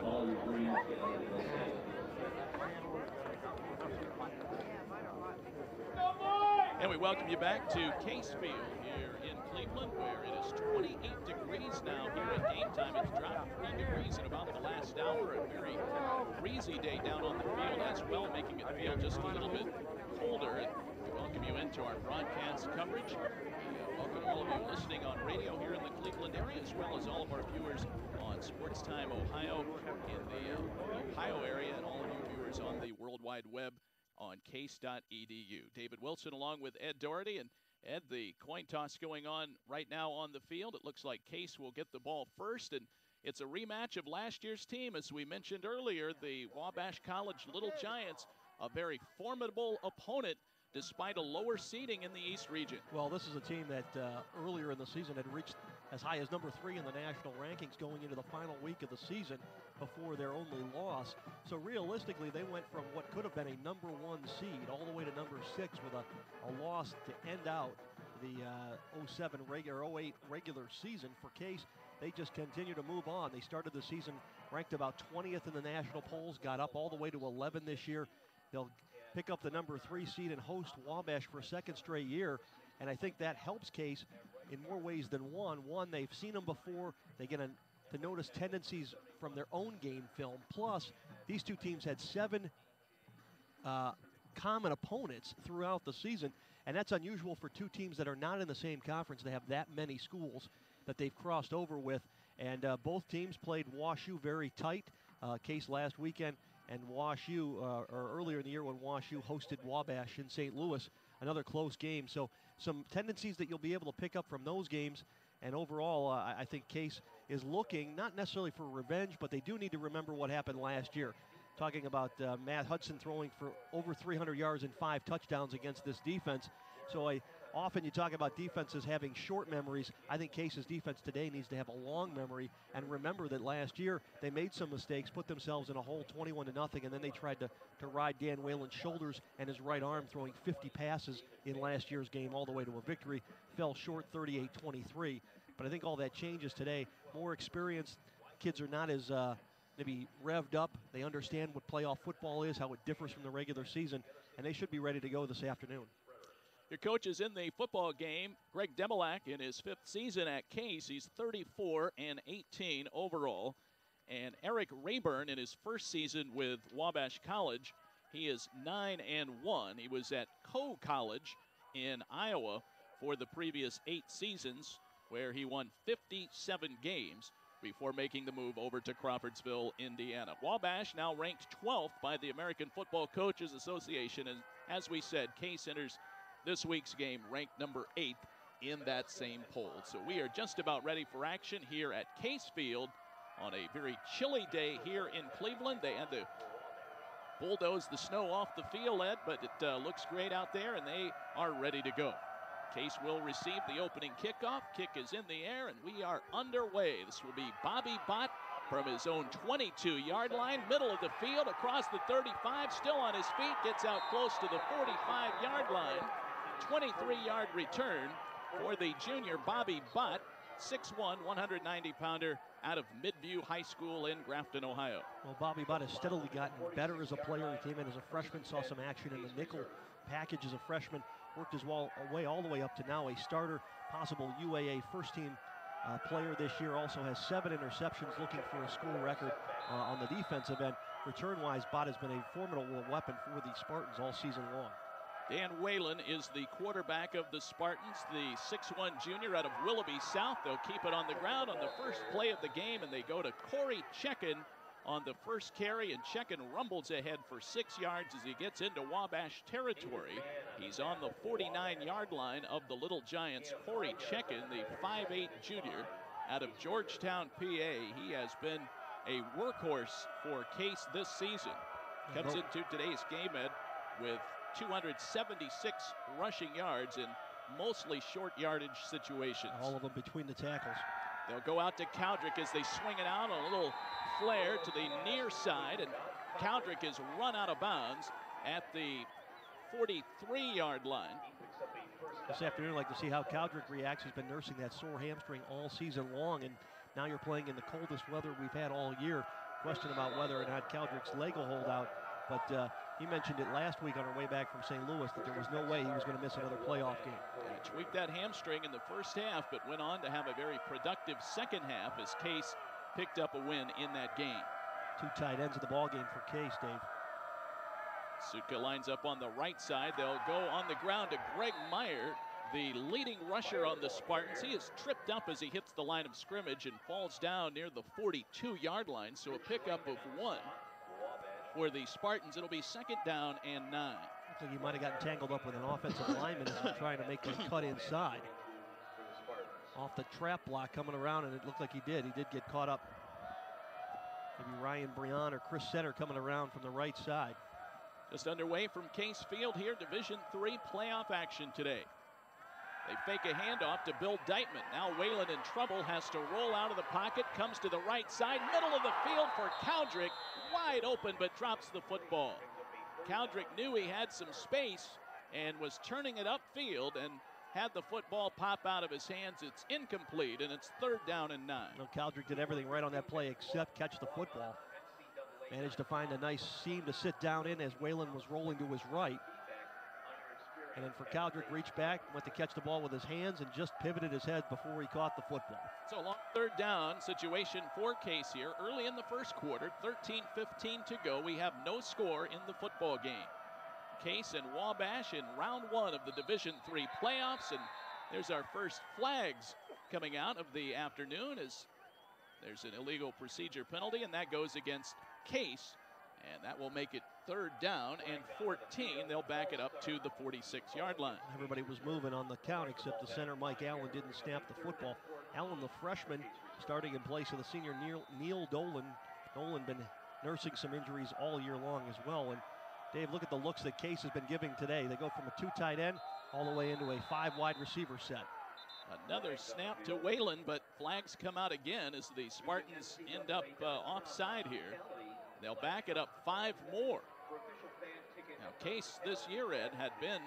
And we welcome you back to Case Field here in Cleveland, where it is 28 degrees now here at game time. It's dropped 3 degrees in about the last hour. A very breezy day down on the field as well, making it feel just a little bit colder. And we welcome you into our broadcast coverage. Welcome all of you listening on radio here in the Cleveland area, as well as all of our viewers on Sports Time Ohio in the Ohio area, and all of you viewers on the World Wide Web on case.edu. David Wilson along with Ed Doherty. And Ed, the coin toss going on right now on the field. It looks like Case will get the ball first, and it's a rematch of last year's team. As we mentioned earlier, the Wabash College Little Giants, a very formidable opponent despite a lower seeding in the East region. Well, this is a team that earlier in the season had reached as high as number 3 in the national rankings going into the final week of the season before their only loss. So realistically, they went from what could have been a number 1 seed all the way to number 6 with a loss to end out the 08 regular season. For Case, they just continue to move on. They started the season ranked about 20th in the national polls, got up all the way to 11 this year. They'll pick up the number 3 seed and host Wabash for a second straight year, and I think that helps Case in more ways than one. One, they've seen them before. They get to notice tendencies from their own game film. Plus, these two teams had 7 common opponents throughout the season, and that's unusual for two teams that are not in the same conference. They have that many schools that they've crossed over with, and both teams played WashU very tight. Case last weekend, and WashU, or earlier in the year when WashU hosted Wabash in St. Louis, another close game. So some tendencies that you'll be able to pick up from those games. And overall, I think Case is looking, not necessarily for revenge, but they do need to remember what happened last year. Talking about Matt Hudson throwing for over 300 yards and 5 touchdowns against this defense. So often you talk about defenses having short memories. I think Case's defense today needs to have a long memory and remember that last year they made some mistakes, put themselves in a hole 21-0, and then they tried to ride Dan Whalen's shoulders and his right arm, throwing 50 passes in last year's game all the way to a victory. Fell short 38-23. But I think all that changes today. More experienced kids are not as maybe revved up. They understand what playoff football is, how it differs from the regular season, and they should be ready to go this afternoon. Your coaches in the football game, Greg Demilak in his 5th season at Case. He's 34-18 overall. And Eric Rayburn in his 1st season with Wabash College, he is 9-1. He was at Coe College in Iowa for the previous 8 seasons, where he won 57 games before making the move over to Crawfordsville, Indiana. Wabash now ranked 12th by the American Football Coaches Association. And as we said, Case enters this week's game ranked number 8 in that same poll. So we are just about ready for action here at Case Field on a very chilly day here in Cleveland. They had to bulldoze the snow off the field, Ed, but it looks great out there, and they are ready to go. Case will receive the opening kickoff. Kick is in the air, and we are underway. This will be Bobby Bott from his own 22-yard line, middle of the field, across the 35, still on his feet, gets out close to the 45-yard line. 23-yard return for the junior Bobby Bott, 6'1", 190-pounder out of Midview High School in Grafton, Ohio. Well, Bobby Bott has steadily gotten better as a player. He came in as a freshman, saw some action in the nickel package as a freshman, worked his way all the way up to now a starter, possible UAA first-team player this year. Also has 7 interceptions, looking for a school record on the defensive end. Return-wise, Bott has been a formidable weapon for the Spartans all season long. Dan Whalen is the quarterback of the Spartans, the 6'1" junior out of Willoughby South. They'll keep it on the ground on the first play of the game, and they go to Corey Checken on the first carry, and Checken rumbles ahead for 6 yards as he gets into Wabash territory. He's on the 49-yard line of the Little Giants. Corey Checken, the 5'8" junior out of Georgetown, PA. He has been a workhorse for Case this season. Comes into today's game, Ed, with 276 rushing yards in mostly short yardage situations. All of them between the tackles. They'll go out to Cowdrick as they swing it out on a little flare to the near side, and Cowdrick is run out of bounds at the 43-yard line. This afternoon, I'd like to see how Cowdrick reacts. He's been nursing that sore hamstring all season long, and now you're playing in the coldest weather we've had all year. question about whether or not Caldrick's leg will hold out, but he mentioned it last week on our way back from St. Louis that there was no way he was going to miss another playoff game. Yeah, tweaked that hamstring in the first half, but went on to have a very productive second half as Case picked up a win in that game. 2 tight ends in the ball game for Case, Dave. Sutka lines up on the right side. They'll go on the ground to Greg Meyer, the leading rusher on the Spartans. He is tripped up as he hits the line of scrimmage and falls down near the 42-yard line, so a pickup of 1 for the Spartans. It'll be 2nd down and 9. Looks like he might have gotten tangled up with an offensive lineman as he's trying to make that cut inside. Off the trap block coming around, and it looked like he did. He did get caught up. Maybe Ryan Brion or Chris Setter coming around from the right side. Just underway from Case Field here, Division III playoff action today. They fake a handoff to Bill Deitman. Now Whalen in trouble, has to roll out of the pocket, comes to the right side, middle of the field for Caldrick. Wide open, but drops the football. Caldrick knew he had some space and was turning it upfield and had the football pop out of his hands. It's incomplete, and it's 3rd down and 9. Well, Caldrick did everything right on that play except catch the football. Managed to find a nice seam to sit down in as Whalen was rolling to his right. And then for Caldrick, reached back, went to catch the ball with his hands, and just pivoted his head before he caught the football. So a long 3rd down situation for Case here. Early in the first quarter, 13-15 to go. We have no score in the football game. Case and Wabash in round 1 of the Division III playoffs, and there's our first flags coming out of the afternoon as there's an illegal procedure penalty, and that goes against Case, and that will make it 3rd down and 14. They'll back it up to the 46-yard line. Everybody was moving on the count except the center, Mike Allen, didn't snap the football. Allen, the freshman, starting in place of the senior Neil Dolan. Dolan been nursing some injuries all year long as well. And Dave, look at the looks that Case has been giving today. They go from a 2 tight end all the way into a 5 wide receiver set. Another snap to Whalen, but flags come out again as the Spartans end up offside here. They'll back it up 5 more. Now, Case this year, Ed, had been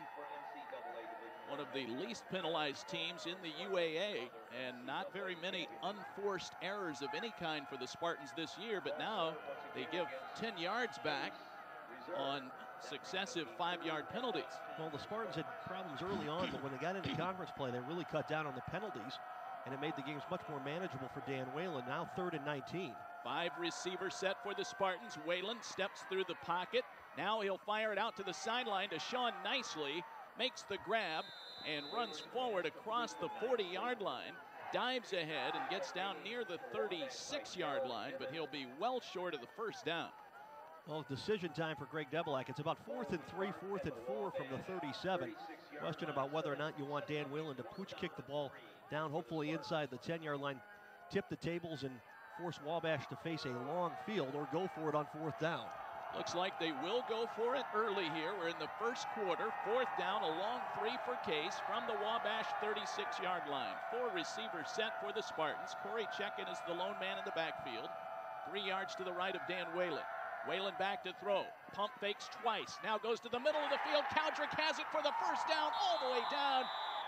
one of the least penalized teams in the UAA, and not very many unforced errors of any kind for the Spartans this year, but now they give 10 yards back on successive 5-yard penalties. Well, the Spartans had problems early on, but when they got into conference play, they really cut down on the penalties, and it made the games much more manageable for Dan Whalen. Now 3rd and 19. 5 receiver set for the Spartans. Whalen steps through the pocket. Now he'll fire it out to the sideline to Sean Nicely. Makes the grab and runs forward across the 40-yard line. Dives ahead and gets down near the 36-yard line, but he'll be well short of the 1st down. Well, decision time for Greg Debelak. It's about 4th and 3, 4th and 4 from the 37. Question about whether or not you want Dan Whalen to pooch kick the ball down, hopefully inside the 10-yard line, tip the tables and force Wabash to face a long field, or go for it on 4th down. Looks like they will go for it early here. We're in the first quarter. 4th down, a long 3 for Case from the Wabash 36-yard line. 4 receivers set for the Spartans. Corey Chekin is the lone man in the backfield. 3 yards to the right of Dan Whalen. Whalen back to throw. Pump fakes twice. Now goes to the middle of the field. Caldrick has it for the 1st down, all the way down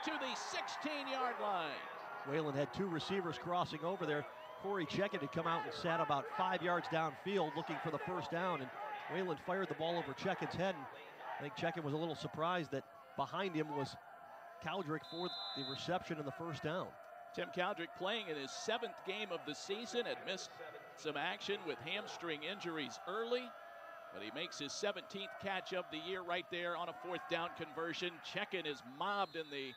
to the 16-yard line. Whalen had 2 receivers crossing over there. Corey Chekin had come out and sat about 5 yards downfield looking for the 1st down, and Whalen fired the ball over Chekin's head. And I think Chekin was a little surprised that behind him was Caldrick for the reception and the 1st down. Tim Caldrick playing in his 7th game of the season, had missed some action with hamstring injuries early, but he makes his 17th catch of the year right there on a 4th down conversion. Chekin is mobbed in the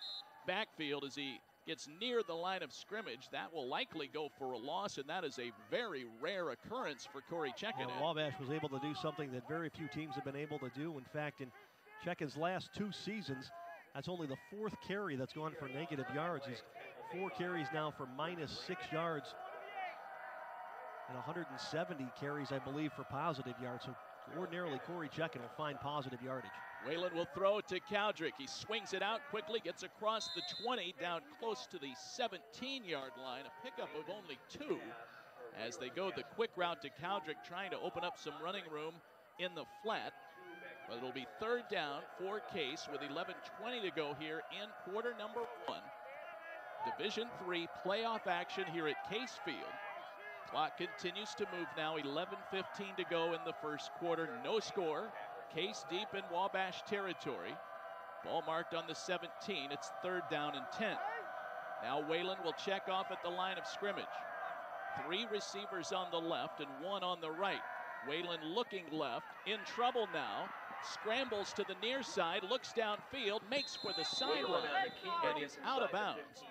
backfield as he gets near the line of scrimmage. That will likely go for a loss, and that is a very rare occurrence for Corey Chekin. Well, Wabash was able to do something that very few teams have been able to do. In fact, in Chekin's last 2 seasons, that's only the 4th carry that's gone for negative yards. He's 4 carries now for -6 yards, and 170 carries, I believe, for positive yards. So ordinarily, Corey Chekin will find positive yardage. Whalen will throw to Caldrick. He swings it out quickly, gets across the 20, down close to the 17-yard line. A pickup of only 2 as they go the quick route to Caldrick, trying to open up some running room in the flat. But it'll be 3rd down for Case with 11:20 to go here in quarter number 1. Division III playoff action here at Case Field. Clock continues to move now. 11:15 to go in the first quarter. No score. Case deep in Wabash territory. Ball marked on the 17. It's 3rd down and 10. Now Whalen will check off at the line of scrimmage. 3 receivers on the left and 1 on the right. Whalen looking left, in trouble now. Scrambles to the near side, looks downfield, makes for the sideline, and he's out of bounds.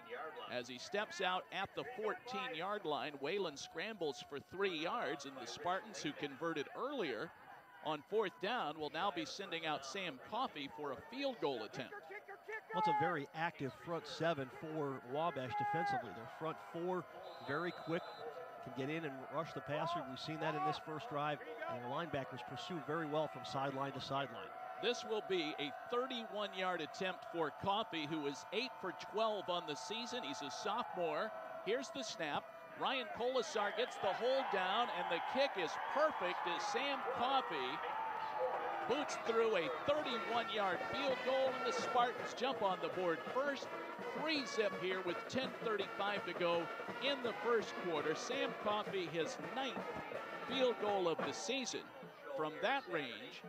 As he steps out at the 14-yard line, Whalen scrambles for 3 yards, and the Spartans, who converted earlier on 4th down, will now be sending out Sam Coffey for a field goal attempt. Well, it's a very active front 7 for Wabash defensively. Their front 4 very quick, can get in and rush the passer. We've seen that in this first drive, and their linebackers pursue very well from sideline to sideline. This will be a 31-yard attempt for Coffey, who is 8 for 12 on the season. He's a sophomore. Here's the snap. Ryan Colasar gets the hold down, and the kick is perfect as Sam Coffey boots through a 31-yard field goal, and the Spartans jump on the board first. 3-zip here with 10:35 to go in the first quarter. Sam Coffey, his 9th field goal of the season. From that range,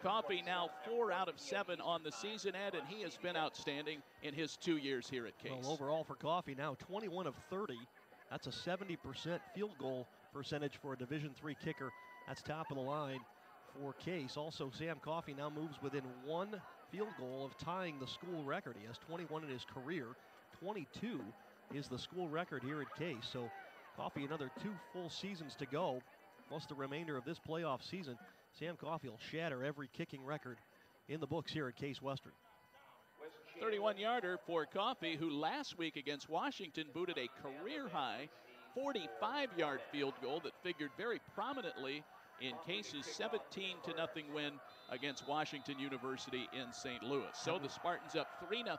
Coffey now 4 out of 7 on the season, Ed, and he has been outstanding in his 2 years here at Case. Well, overall for Coffey now 21 of 30. That's a 70% field goal percentage for a Division III kicker. That's top of the line for Case. Also, Sam Coffey now moves within 1 field goal of tying the school record. He has 21 in his career. 22 is the school record here at Case. So Coffey, another 2 full seasons to go, plus the remainder of this playoff season. Sam Coffey will shatter every kicking record in the books here at Case Western. 31-yarder for Coffey, who last week against Washington booted a career-high 45-yard field goal that figured very prominently in Case's 17-0 win against Washington University in St. Louis. So the Spartans up 3-0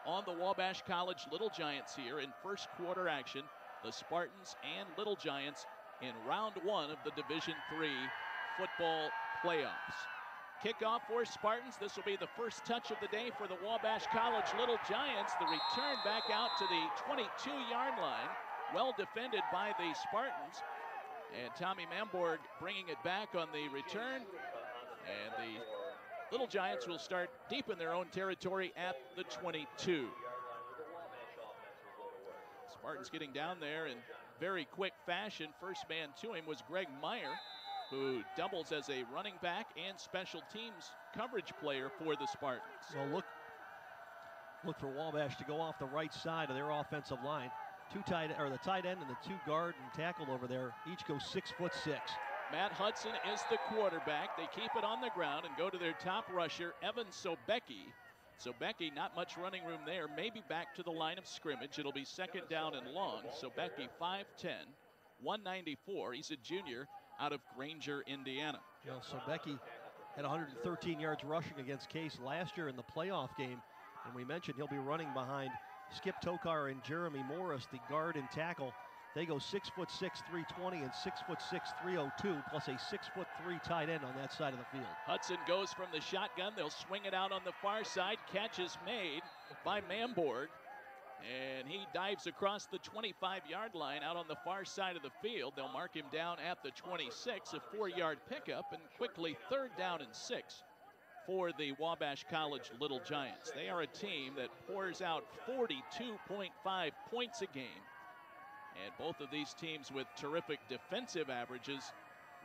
on the Wabash College Little Giants here in first quarter action. The Spartans and Little Giants in round 1 of the Division III football playoffs. Kickoff for Spartans. This will be the first touch of the day for the Wabash College Little Giants. The return back out to the 22-yard line. Well defended by the Spartans. And Tommy Mamborg bringing it back on the return. And the Little Giants will start deep in their own territory at the 22. Spartans getting down there in very quick fashion. First man to him was Greg Meyer, who doubles as a running back and special teams coverage player for the Spartans. Well, look for Wabash to go off the right side of their offensive line. The tight end and the 2 guard and tackle over there each go 6'6". Matt Hudson is the quarterback. They keep it on the ground and go to their top rusher, Evan Sobecki. Sobecki, not much running room there. Maybe back to the line of scrimmage. It'll be 2nd down and long. Sobecki, 5'10", 194. He's a junior out of Granger, Indiana. You know, Sobecki had 113 yards rushing against Case last year in the playoff game. And we mentioned he'll be running behind Skip Tokar and Jeremy Morris, the guard and tackle. They go 6'6", 320 and 6'6", 302, plus a 6'3" tight end on that side of the field. Hudson goes from the shotgun. They'll swing it out on the far side. Catch is made by Mamborg. And he dives across the 25-yard line out on the far side of the field. They'll mark him down at the 26, a 4-yard pickup, and quickly 3rd down and 6 for the Wabash College Little Giants. They are a team that pours out 42.5 points a game. And both of these teams with terrific defensive averages.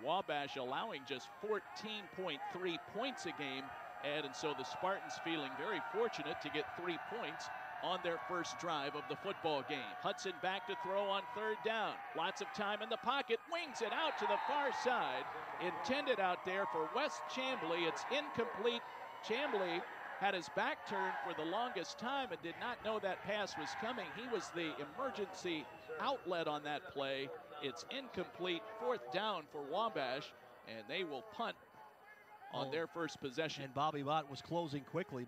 Wabash allowing just 14.3 points a game. And so the Spartans feeling very fortunate to get 3 points on their first drive of the football game. Hudson back to throw on 3rd down. Lots of time in the pocket. Wings it out to the far side. Intended out there for Wes Chambly. It's incomplete. Chambly had his back turned for the longest time and did not know that pass was coming. He was the emergency outlet on that play. It's incomplete. 4th down for Wabash, and they will punt on their first possession. And Bobby Bott was closing quickly.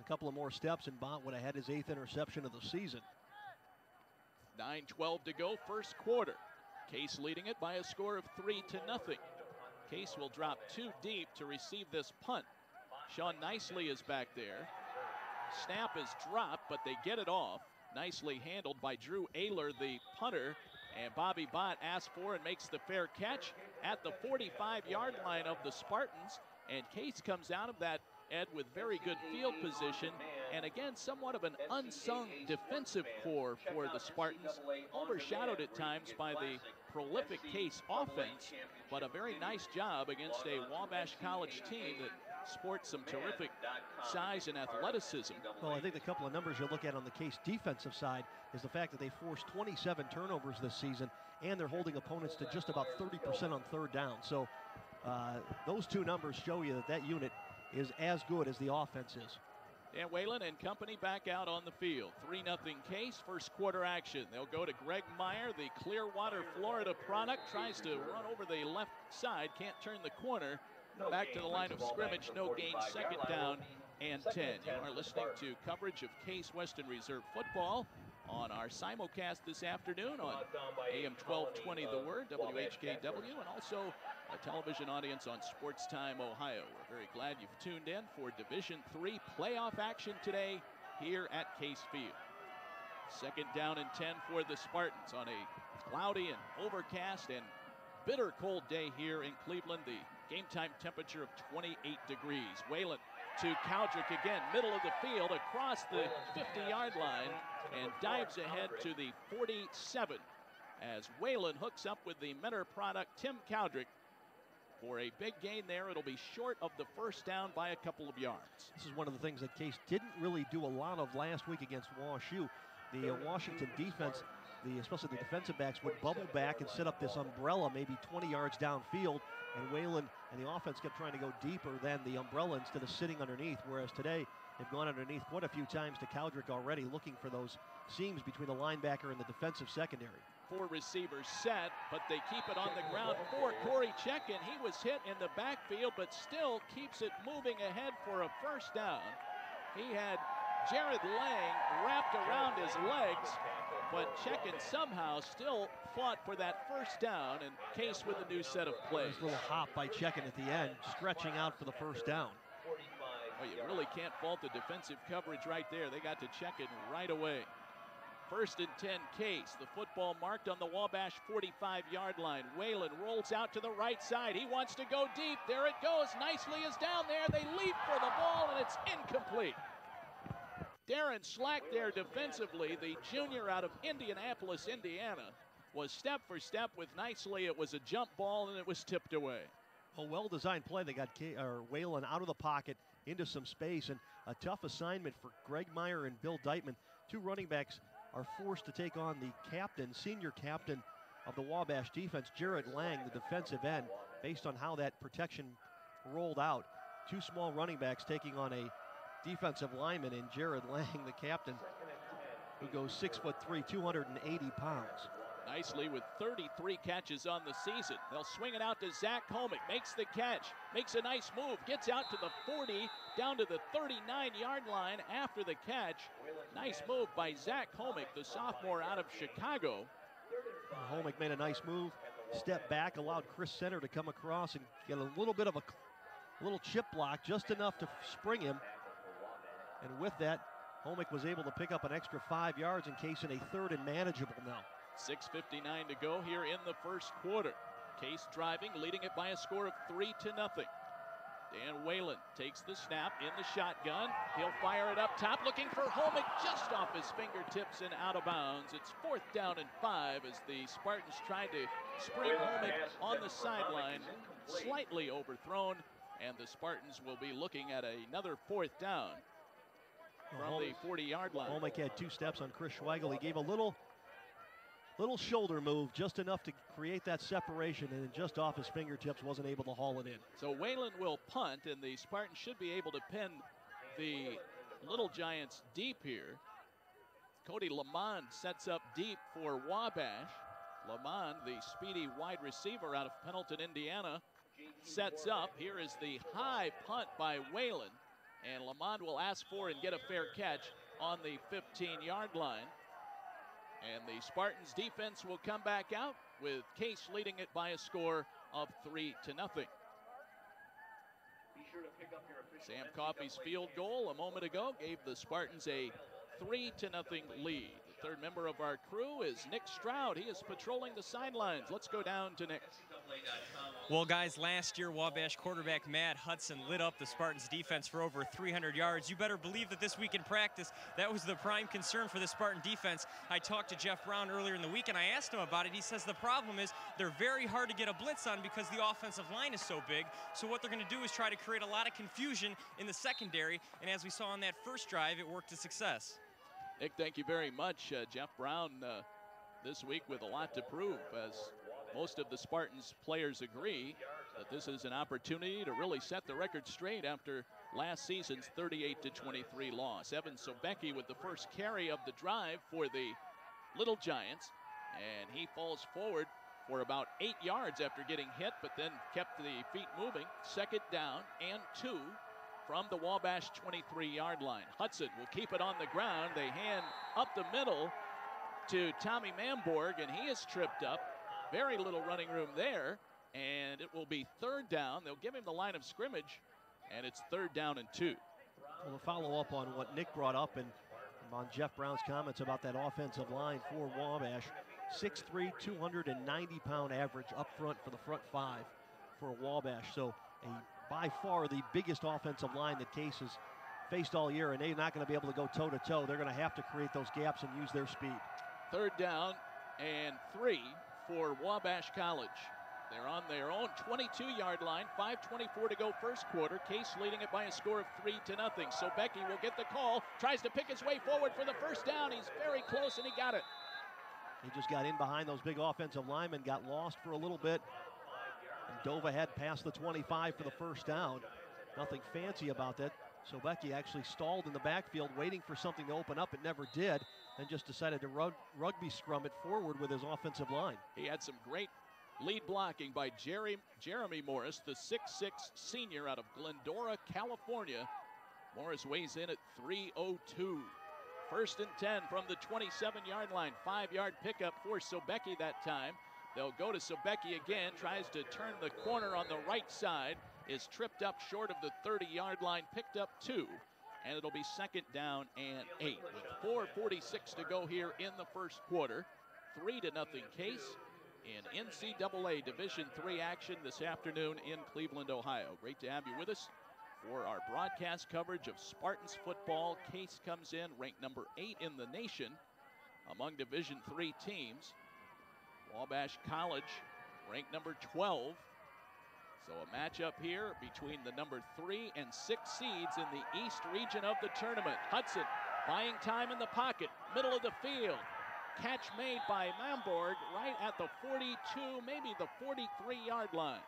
A couple of more steps and Bott would have had his 8th interception of the season. 9:12 to go, first quarter. Case leading it by a score of 3-0. Case will drop 2 deep to receive this punt. Sean Nicely is back there. Snap is dropped, but they get it off. Nicely handled by Drew Ayler, the punter, And Bobby Bott asks for and makes the fair catch at the 45-yard line of the Spartans. And Case comes out of that, Ed, with very good field position. And again, somewhat of an unsung defensive core for the Spartans, overshadowed at times by the prolific Case offense, but a very nice job against a Wabash College team that sports some terrific size and athleticism. Well, I think the couple of numbers you look at on the Case defensive side is the fact that they forced 27 turnovers this season, and they're holding opponents to just about 30% on third down. So those two numbers show you that that unit is as good as the offense is. Dan Whalen and company back out on the field. 3-0 Case, first quarter action. They'll go to Greg Meyer, the Clearwater, Florida product. Tries to run over the left side, can't turn the corner. Back to the line of scrimmage, no gain, second down and 10. You are listening to coverage of Case Western Reserve football on our simulcast this afternoon on AM 1220 The Word, WHKW, and also a television audience on Sports Time Ohio. We're very glad you've tuned in for Division III playoff action today here at Case Field. Second down and 10 for the Spartans on a cloudy and overcast and bitter cold day here in Cleveland. The game time temperature of 28 degrees. Whalen to Cowdrick again, middle of the field, across the 50-yard line, and dives ahead to the 47 as Whalen hooks up with the Mentor product, Tim Cowdrick, for a big gain there. It'll be short of the first down by a couple of yards. This is one of the things that Case didn't really do a lot of last week against WashU. The Washington defense, especially the defensive backs, would bubble back and set up this umbrella maybe 20 yards downfield, and Whalen and the offense kept trying to go deeper than the umbrella instead of sitting underneath, whereas today they've gone underneath quite a few times to Cowdrick already, looking for those seams between the linebacker and the defensive secondary. 4 receivers set, but they keep it on the ground for Corey Check, and he was hit in the backfield, but still keeps it moving ahead for a first down. He had Jared Lang wrapped around his legs, but Check somehow still fought for that first down, and Case with a new set of plays. Nice little hop by Check at the end, stretching out for the first down. Well, you really can't fault the defensive coverage right there. They got to Check right away. First and 10 Case. The football marked on the Wabash 45-yard line. Whalen rolls out to the right side. He wants to go deep. There it goes. Nicely is down there. They leap for the ball, and it's incomplete. Darren Slack there defensively, the junior out of Indianapolis, Indiana, was step for step with nicely. It was a jump ball, and it was tipped away. A well-designed play. They got Whalen out of the pocket into some space, and a tough assignment for Greg Meyer and Bill Deitman. Two running backs are forced to take on the captain, senior captain of the Wabash defense, Jared Lang, the defensive end, based on how that protection rolled out. Two small running backs taking on a defensive lineman in Jared Lang, the captain, who goes 6'3", 280 pounds. Nicely with 33 catches on the season. They'll swing it out to Zach Homick, makes the catch, makes a nice move, gets out to the 40, down to the 39-yard line after the catch. Nice move by Zach Homick, the sophomore out of Chicago. Homick made a nice move, stepped back, allowed Chris Center to come across and get a little bit of a little chip block, just enough to spring him. And with that, Homick was able to pick up an extra 5 yards, in Case in a third and manageable now. 6:59 to go here in the first quarter. Case driving, leading it by a score of 3-0. Dan Whalen takes the snap in the shotgun. He'll fire it up top, looking for Homick just off his fingertips and out of bounds. It's 4th down and 5 as the Spartans tried to spring Homick on the sideline, slightly overthrown, and the Spartans will be looking at another 4th down from the 40-yard line. Homick had 2 steps on Chris Schweigel. He gave a little shoulder move, just enough to create that separation, and just off his fingertips, wasn't able to haul it in. So Whalen will punt, and the Spartans should be able to pin the Little Giants deep here. Cody Lamond sets up deep for Wabash. Lamond, the speedy wide receiver out of Pendleton, Indiana, sets up. Here is the high punt by Whalen, and Lamond will ask for and get a fair catch on the 15-yard line. And the Spartans defense will come back out with Case leading it by a score of 3-0. Sam Coffey's field goal a moment ago gave the Spartans a 3-0 lead. Third member of our crew is Nick Stroud. He is patrolling the sidelines. Let's go down to Nick. Well, guys, last year Wabash quarterback Matt Hudson lit up the Spartans defense for over 300 yards. You better believe that this week in practice, that was the prime concern for the Spartan defense. I talked to Jeff Brown earlier in the week, and I asked him about it. He says the problem is they're very hard to get a blitz on because the offensive line is so big. So what they're going to do is try to create a lot of confusion in the secondary, and as we saw on that first drive, it worked to success. Nick, thank you very much. Jeff Brown this week with a lot to prove, as most of the Spartans players agree that this is an opportunity to really set the record straight after last season's 38-23 loss. Evan Sobecki with the first carry of the drive for the Little Giants, and he falls forward for about 8 yards after getting hit, but then kept the feet moving. Second down and 2 from the Wabash 23-yard line. Hudson will keep it on the ground. They hand up the middle to Tommy Mamborg, and he is tripped up. Very little running room there, and it will be third down. They'll give him the line of scrimmage, and it's third down and 2. Well, to follow up on what Nick brought up and on Jeff Brown's comments about that offensive line for Wabash, 6'3", 290-pound average up front for the front five for Wabash. So by far the biggest offensive line that Case has faced all year, and they're not going to be able to go toe-to-toe. They're going to have to create those gaps and use their speed. Third down and 3 for Wabash College. They're on their own 22-yard line, 5:24 to go first quarter. Case leading it by a score of 3-0. Sobecki will get the call, tries to pick his way forward for the first down. He's very close, and he got it. He just got in behind those big offensive linemen, got lost for a little bit, and dove ahead past the 25 for the first down. Nothing fancy about that. Sobecki actually stalled in the backfield, waiting for something to open up. It never did, and just decided to rugby scrum it forward with his offensive line. He had some great lead blocking by Jeremy Morris, the 6'6" senior out of Glendora, California. Morris weighs in at 3:02. First and 10 from the 27-yard line. 5-yard pickup for Sobecki that time. They'll go to Sobecki again, tries to turn the corner on the right side, is tripped up short of the 30-yard line, picked up 2, and it'll be second down and 8 with 4:46 to go here in the first quarter. 3-0 Case in NCAA Division III action this afternoon in Cleveland, Ohio. Great to have you with us for our broadcast coverage of Spartans football. Case comes in ranked number 8 in the nation among Division III teams. Wabash College ranked number 12. So a matchup here between the number 3 and 6 seeds in the East region of the tournament. Hudson buying time in the pocket, middle of the field. Catch made by Mamborg right at the 42, maybe the 43-yard line.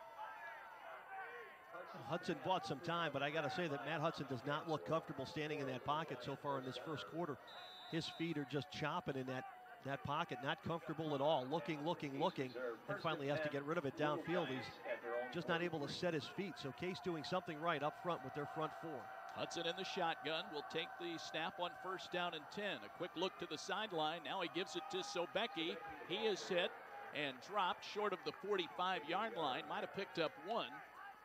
Hudson bought some time, but I got to say that Matt Hudson does not look comfortable standing in that pocket so far in this first quarter. His feet are just chopping in that pocket, not comfortable at all, looking, and finally has to get rid of it downfield. He's just not able to set his feet, so Case doing something right up front with their front four. Hudson in the shotgun will take the snap on first down and 10. A quick look to the sideline. Now he gives it to Sobecki. He is hit and dropped short of the 45-yard line. Might have picked up 1.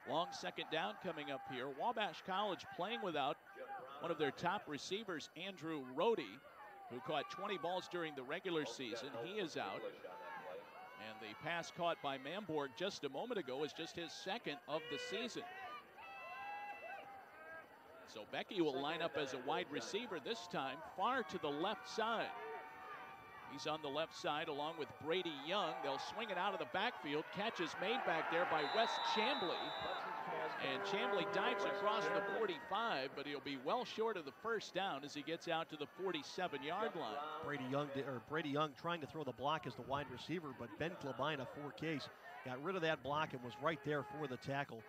Long second down coming up here. Wabash College playing without one of their top receivers, Andrew Rohde, who caught 20 balls during the regular season. He is out. And the pass caught by Mamborg just a moment ago is just his second of the season. So Becky will line up as a wide receiver this time, far to the left side. He's on the left side along with Brady Young. They'll swing it out of the backfield. Catch is made back there by Wes Chambly. And Chambly dives across the 45, but he'll be well short of the first down as he gets out to the 47-yard line. Brady Young trying to throw the block as the wide receiver, but Ben Klobina for Case got rid of that block and was right there for the tackle.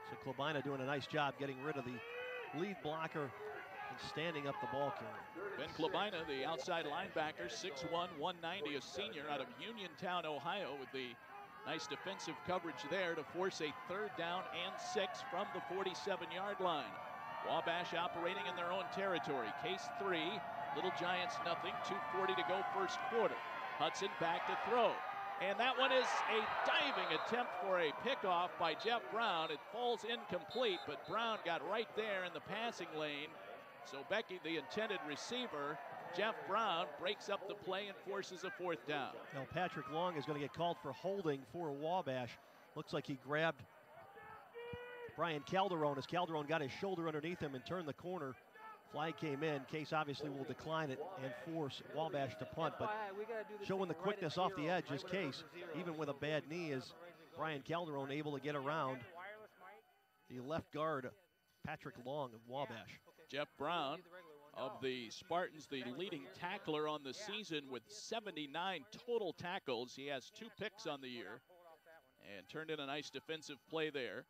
So Klobina doing a nice job getting rid of the lead blocker and standing up the ball carrier. Ben Klobina, the outside linebacker, 6'1", 190, a senior out of Uniontown, Ohio, with the nice defensive coverage there to force a third down and 6 from the 47-yard line. Wabash operating in their own territory. Case 3, Little Giants nothing. 2:40 to go first quarter. Hudson back to throw. And that one is a diving attempt for a pickoff by Jeff Brown. It falls incomplete, but Brown got right there in the passing lane. So Becky, the intended receiver, Jeff Brown breaks up the play and forces a 4th down. Now Patrick Long is going to get called for holding for Wabash. Looks like he grabbed Brian Calderon as Calderon got his shoulder underneath him and turned the corner. Flag came in. Case obviously will decline it and force Wabash to punt, but showing the quickness off the edge is Case. Even with a bad knee, is Brian Calderon able to get around the left guard, Patrick Long of Wabash. Jeff Brown of the Spartans, the leading tackler on the season with 79 total tackles. He has 2 picks on the year and turned in a nice defensive play there.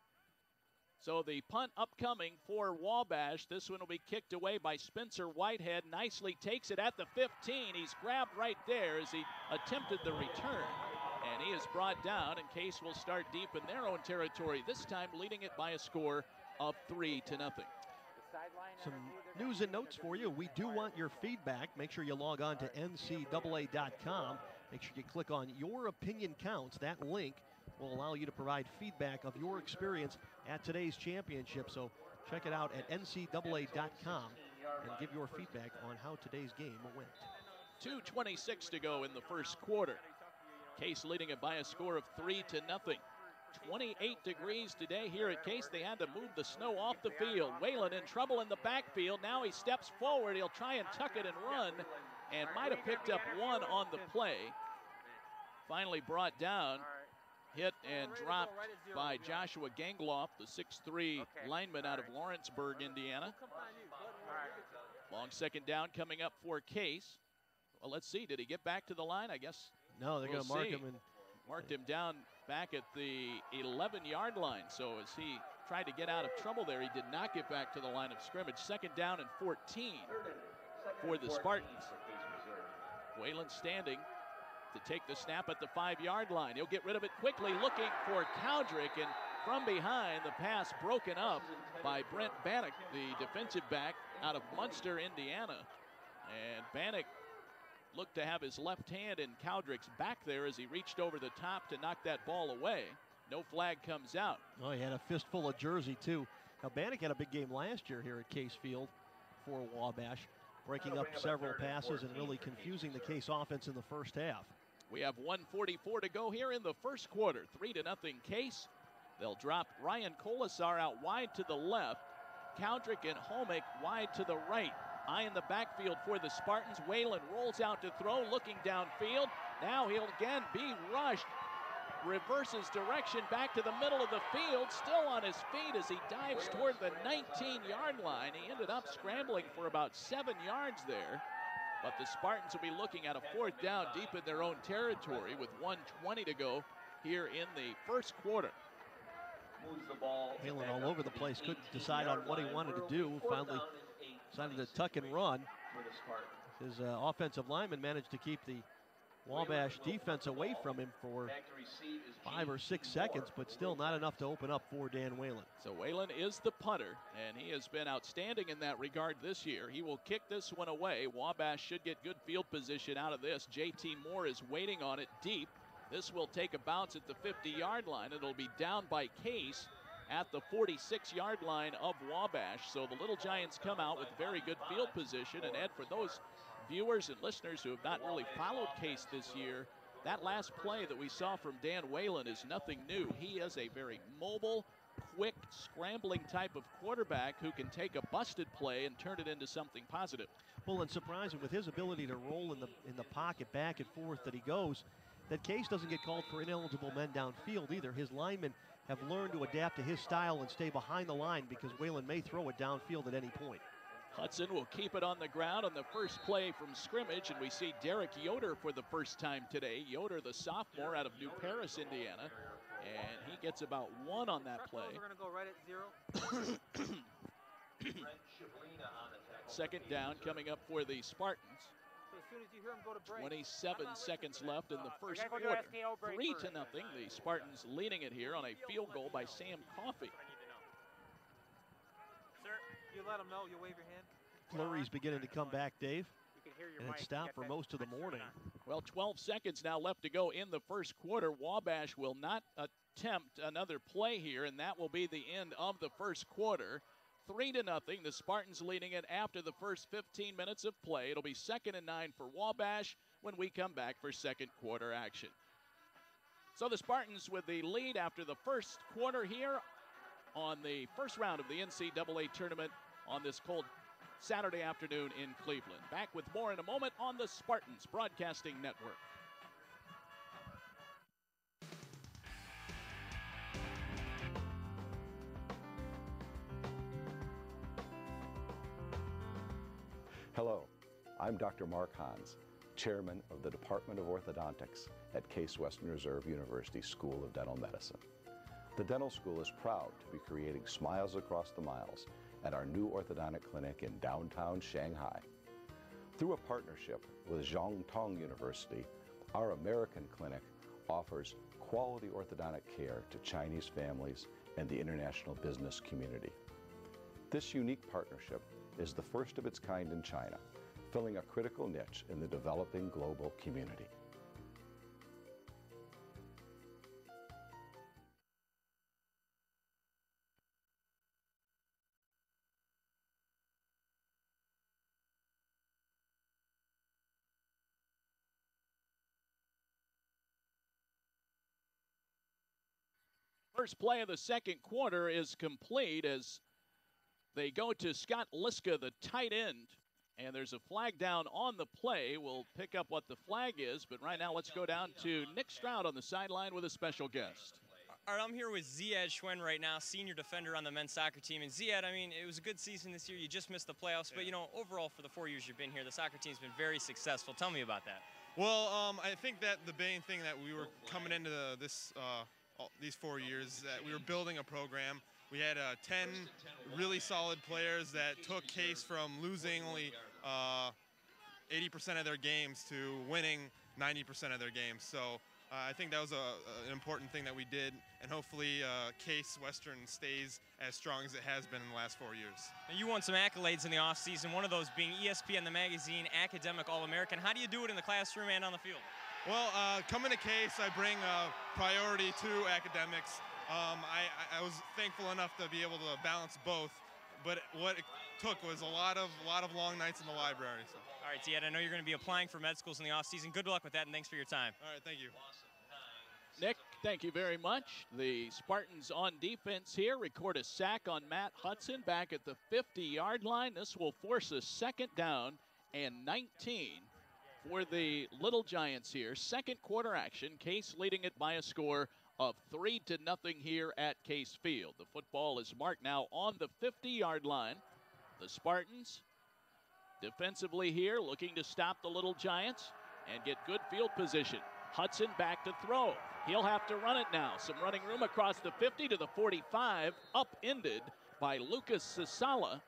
So the punt upcoming for Wabash. This one will be kicked away by Spencer Whitehead. Nicely takes it at the 15. He's grabbed right there as he attempted the return. And he is brought down, and Case will start deep in their own territory, this time leading it by a score of 3-0. Some news and notes for you. We do want your feedback. Make sure you log on to ncaa.com. Make sure you click on Your Opinion Counts. That link will allow you to provide feedback of your experience at today's championship. So check it out at ncaa.com and give your feedback on how today's game went. 2:26 to go in the first quarter. Case leading it by a score of 3-0. 28 degrees today here at Case. They had to move the snow off the field. Whalen in trouble in the backfield. Now he steps forward. He'll try and tuck it and run, and might have picked up 1 on the play. Finally brought down, hit and dropped by Joshua Gangloff, the 6'3 lineman out of Lawrenceburg, Indiana. Long 2nd down coming up for Case. Well, let's see. Did he get back to the line? I guess. No, they're going to mark him. And marked him down back at the 11-yard line. So as he tried to get out of trouble there, he did not get back to the line of scrimmage. 2nd down and 14 for the Spartans. Whalen standing to take the snap at the 5-yard line. He'll get rid of it quickly, looking for Cowdrick, and from behind, the pass broken up by Brent Bannock, the defensive back out of Munster, Indiana. And Bannock looked to have his left hand in Cowdrick's back there as he reached over the top to knock that ball away. No flag comes out. Oh, he had a fistful of jersey, too. Now, Bannock had a big game last year here at Case Field for Wabash, breaking up several passes and really confusing the Case offense in the first half. We have 1:44 to go here in the first quarter. 3-0 Case. They'll drop Ryan Colasar out wide to the left. Cowdrick and Homick wide to the right. Eye in the backfield for the Spartans. Whalen rolls out to throw, looking downfield. Now he'll again be rushed. Reverses direction back to the middle of the field. Still on his feet as he dives toward the 19-yard line. He ended up scrambling for about 7 yards there. But the Spartans will be looking at a 4th down deep in their own territory with 1:20 to go here in the first quarter. Whalen all over the place, couldn't decide on what he wanted to do. Finally decided to tuck and run. His offensive lineman managed to keep the Wabash defense away from him for 5 or 6 seconds, but still not enough to open up for Dan Whalen. So Whalen is the punter, and he has been outstanding in that regard this year. He will kick this one away. Wabash should get good field position out of this. J.T. Moore is waiting on it deep. This will take a bounce at the 50-yard line. It'll be down by Case at the 46-yard line of Wabash. So the Little Giants come out with very good field position. And Ed, for those viewers and listeners who have not really followed Case this year, that last play that we saw from Dan Whalen is nothing new. He is a very mobile, quick, scrambling type of quarterback who can take a busted play and turn it into something positive. Well, and surprising with his ability to roll in the pocket back and forth that he goes, that Case doesn't get called for ineligible men downfield either. His linemen have learned to adapt to his style and stay behind the line because Whalen may throw it downfield at any point. Hudson will keep it on the ground on the first play from scrimmage, and we see Derek Yoder for the first time today. Yoder, the sophomore out of New Paris, Indiana, and he gets about 1 on that play. We're going to go right at 0. 2nd down coming up for the Spartans. So as soon as you hear him go to break, 27 seconds left in the first quarter. 3-0. The Spartans leading it here on a field goal by Sam Coffey. Sir, you let him know. You wave your hand. Flurry's beginning to come back, Dave. You can hear your And it stopped for most of the morning. Well, 12 seconds now left to go in the first quarter. Wabash will not attempt another play here, and that will be the end of the first quarter. 3-0. The Spartans leading it after the first 15 minutes of play. It'll be 2nd and 9 for Wabash when we come back for second quarter action. So the Spartans with the lead after the first quarter here on the first round of the NCAA tournament on this cold Saturday afternoon in Cleveland. Back with more in a moment on the Spartans Broadcasting Network. Hello, I'm Dr. Mark Hans, Chairman of the Department of Orthodontics at Case Western Reserve University School of Dental Medicine. The dental school is proud to be creating smiles across the miles at our new orthodontic clinic in downtown Shanghai. Through a partnership with Zhongtong University, our American clinic offers quality orthodontic care to Chinese families and the international business community. This unique partnership is the first of its kind in China, filling a critical niche in the developing global community. First play of the second quarter is complete as they go to Scott Liska, the tight end, and there's a flag down on the play. We'll pick up what the flag is, but right now let's go down to Nick Stroud on the sideline with a special guest. All right, I'm here with Ziad Schwen right now, senior defender on the men's soccer team. And Ziad, I mean, it was a good season this year. You just missed the playoffs, but, you know, overall for the 4 years you've been here, the soccer team's been very successful. Tell me about that. Well, I think that the main thing that we were coming into these 4 years, that we were building a program. We had 10 really solid players that took Case from losing only 80% of their games to winning 90% of their games. So I think that was an important thing that we did, and hopefully Case Western stays as strong as it has been in the last 4 years. Now, you won some accolades in the offseason, one of those being ESPN the Magazine Academic All-American. How do you do it in the classroom and on the field? Well, coming to Case, I bring priority to academics. I was thankful enough to be able to balance both, but what it took was a lot of long nights in the library. So. All right, Ziad, I know you're going to be applying for med schools in the offseason. Good luck with that, and thanks for your time. All right, thank you. Nick, thank you very much. The Spartans on defense here record a sack on Matt Hudson back at the 50-yard line. This will force a second down and 19 for the Little Giants here. Second quarter action. Case leading it by a score of 3-0 here at Case Field. The football is marked now on the 50-yard line. The Spartans defensively here looking to stop the Little Giants and get good field position. Hudson back to throw. He'll have to run it now. Some running room across the 50 to the 45, upended by Lucas Sasala,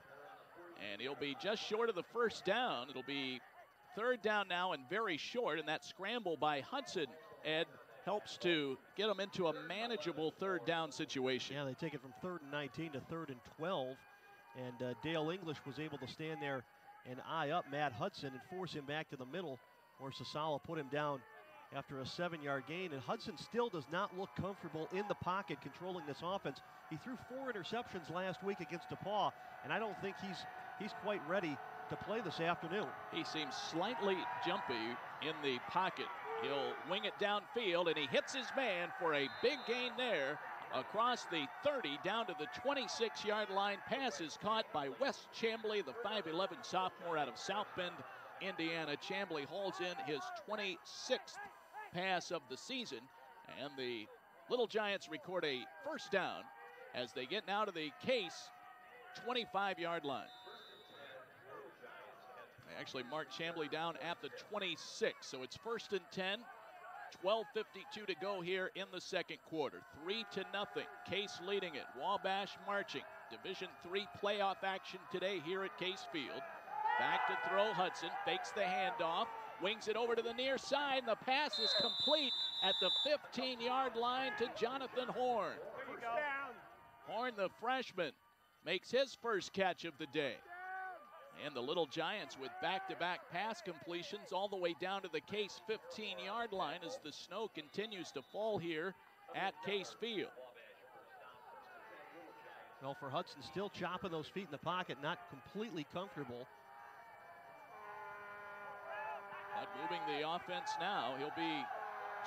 and he'll be just short of the first down. It'll be third down now and very short, and that scramble by Hudson, Ed, helps to get them into a manageable third down situation. Yeah, they take it from 3rd and 19 to 3rd and 12, and Dale English was able to stand there and eye up Matt Hudson and force him back to the middle, where Sasala put him down after a 7-yard gain, and Hudson still does not look comfortable in the pocket controlling this offense. He threw 4 interceptions last week against DePaul, and I don't think he's quite ready to play this afternoon. He seems slightly jumpy in the pocket. He'll wing it downfield, and he hits his man for a big gain there across the 30 down to the 26-yard line. Pass is caught by Wes Chambly, the 5'11 sophomore out of South Bend, Indiana. Chambly hauls in his 26th pass of the season, and the Little Giants record a first down as they get now to the Case 25-yard line. They actually marked Chambly down at the 26, so it's 1st and 10. 12:52 to go here in the second quarter. 3-0. Case leading it. Wabash marching. Division III playoff action today here at Case Field. Back to throw. Hudson fakes the handoff. Wings it over to the near side. And the pass is complete at the 15-yard line to Jonathan Horn. Horn, the freshman, makes his first catch of the day. And the Little Giants with back-to-back pass completions all the way down to the Case 15-yard line as the snow continues to fall here at Case Field. Well, for Hudson, still chopping those feet in the pocket, not completely comfortable. But moving the offense now, he'll be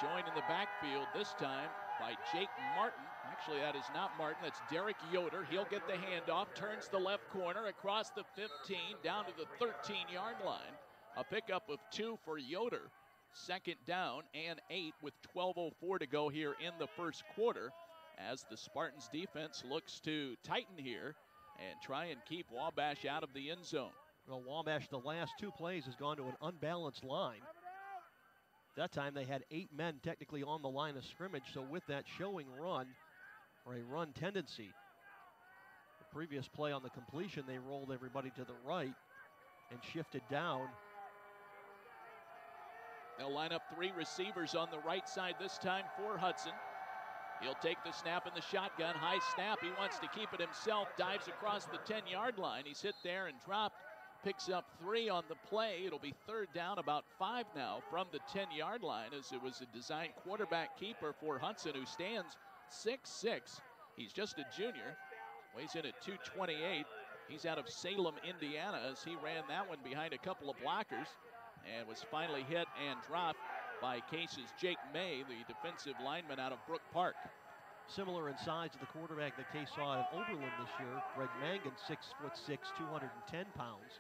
joined in the backfield this time by Jake Martin. Actually, that is not Martin, that's Derek Yoder. He'll get the handoff, turns the left corner across the 15, down to the 13-yard line. A pickup of 2 for Yoder. Second down and 8 with 12:04 to go here in the first quarter, as the Spartans defense looks to tighten here and try and keep Wabash out of the end zone. Well, Wabash, the last 2 plays, has gone to an unbalanced line. That time they had 8 men technically on the line of scrimmage, so with that showing run, or a run tendency, the previous play on the completion, they rolled everybody to the right and shifted down. They'll line up 3 receivers on the right side this time for Hudson. He'll take the snap in the shotgun. High snap. He wants to keep it himself. Dives across the 10-yard line. He's hit there and dropped. Picks up 3 on the play. It'll be third down, about 5 now from the 10-yard line, as it was a designed quarterback keeper for Hudson, who stands 6'6". He's just a junior. Weighs in at 228. He's out of Salem, Indiana, as he ran that one behind a couple of blockers and was finally hit and dropped by Case's Jake May, the defensive lineman out of Brook Park. Similar in size to the quarterback that Case saw at Oberlin this year, Greg Mangan, 6'6", 210 pounds.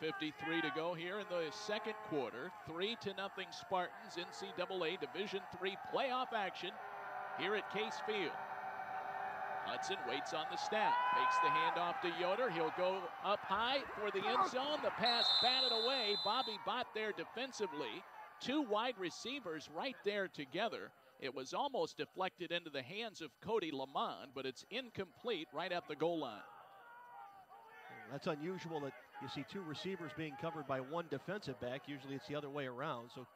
10:53 to go here in the second quarter. 3-0 Spartans. NCAA Division III playoff action here at Case Field. Hudson waits on the snap, fakes the handoff to Yoder. He'll go up high for the end zone. The pass batted away. Bobby Bott there defensively. 2 wide receivers right there together. It was almost deflected into the hands of Cody Lamont, but it's incomplete right at the goal line. That's unusual that you see 2 receivers being covered by 1 defensive back. Usually it's the other way around. So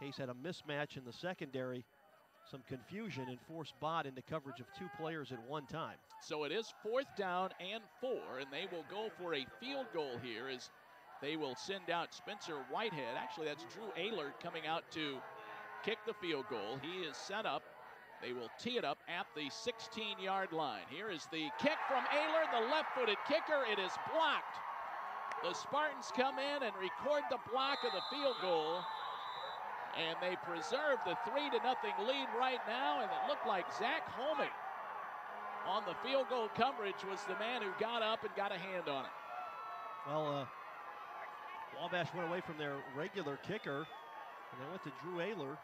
Case had a mismatch in the secondary, some confusion, and forced Bott into coverage of 2 players at one time. So it is 4th down and 4, and they will go for a field goal here as they will send out Spencer Whitehead. Actually, that's Drew Ehlert coming out to kick the field goal. He is set up. They will tee it up at the 16-yard line. Here is the kick from Ehlert, the left-footed kicker. It is blocked. The Spartans come in and record the block of the field goal, and they preserve the 3-0 lead right now, and it looked like Zach Holmey on the field goal coverage was the man who got up and got a hand on it. Well, Wabash went away from their regular kicker, and they went to Drew Ehlert.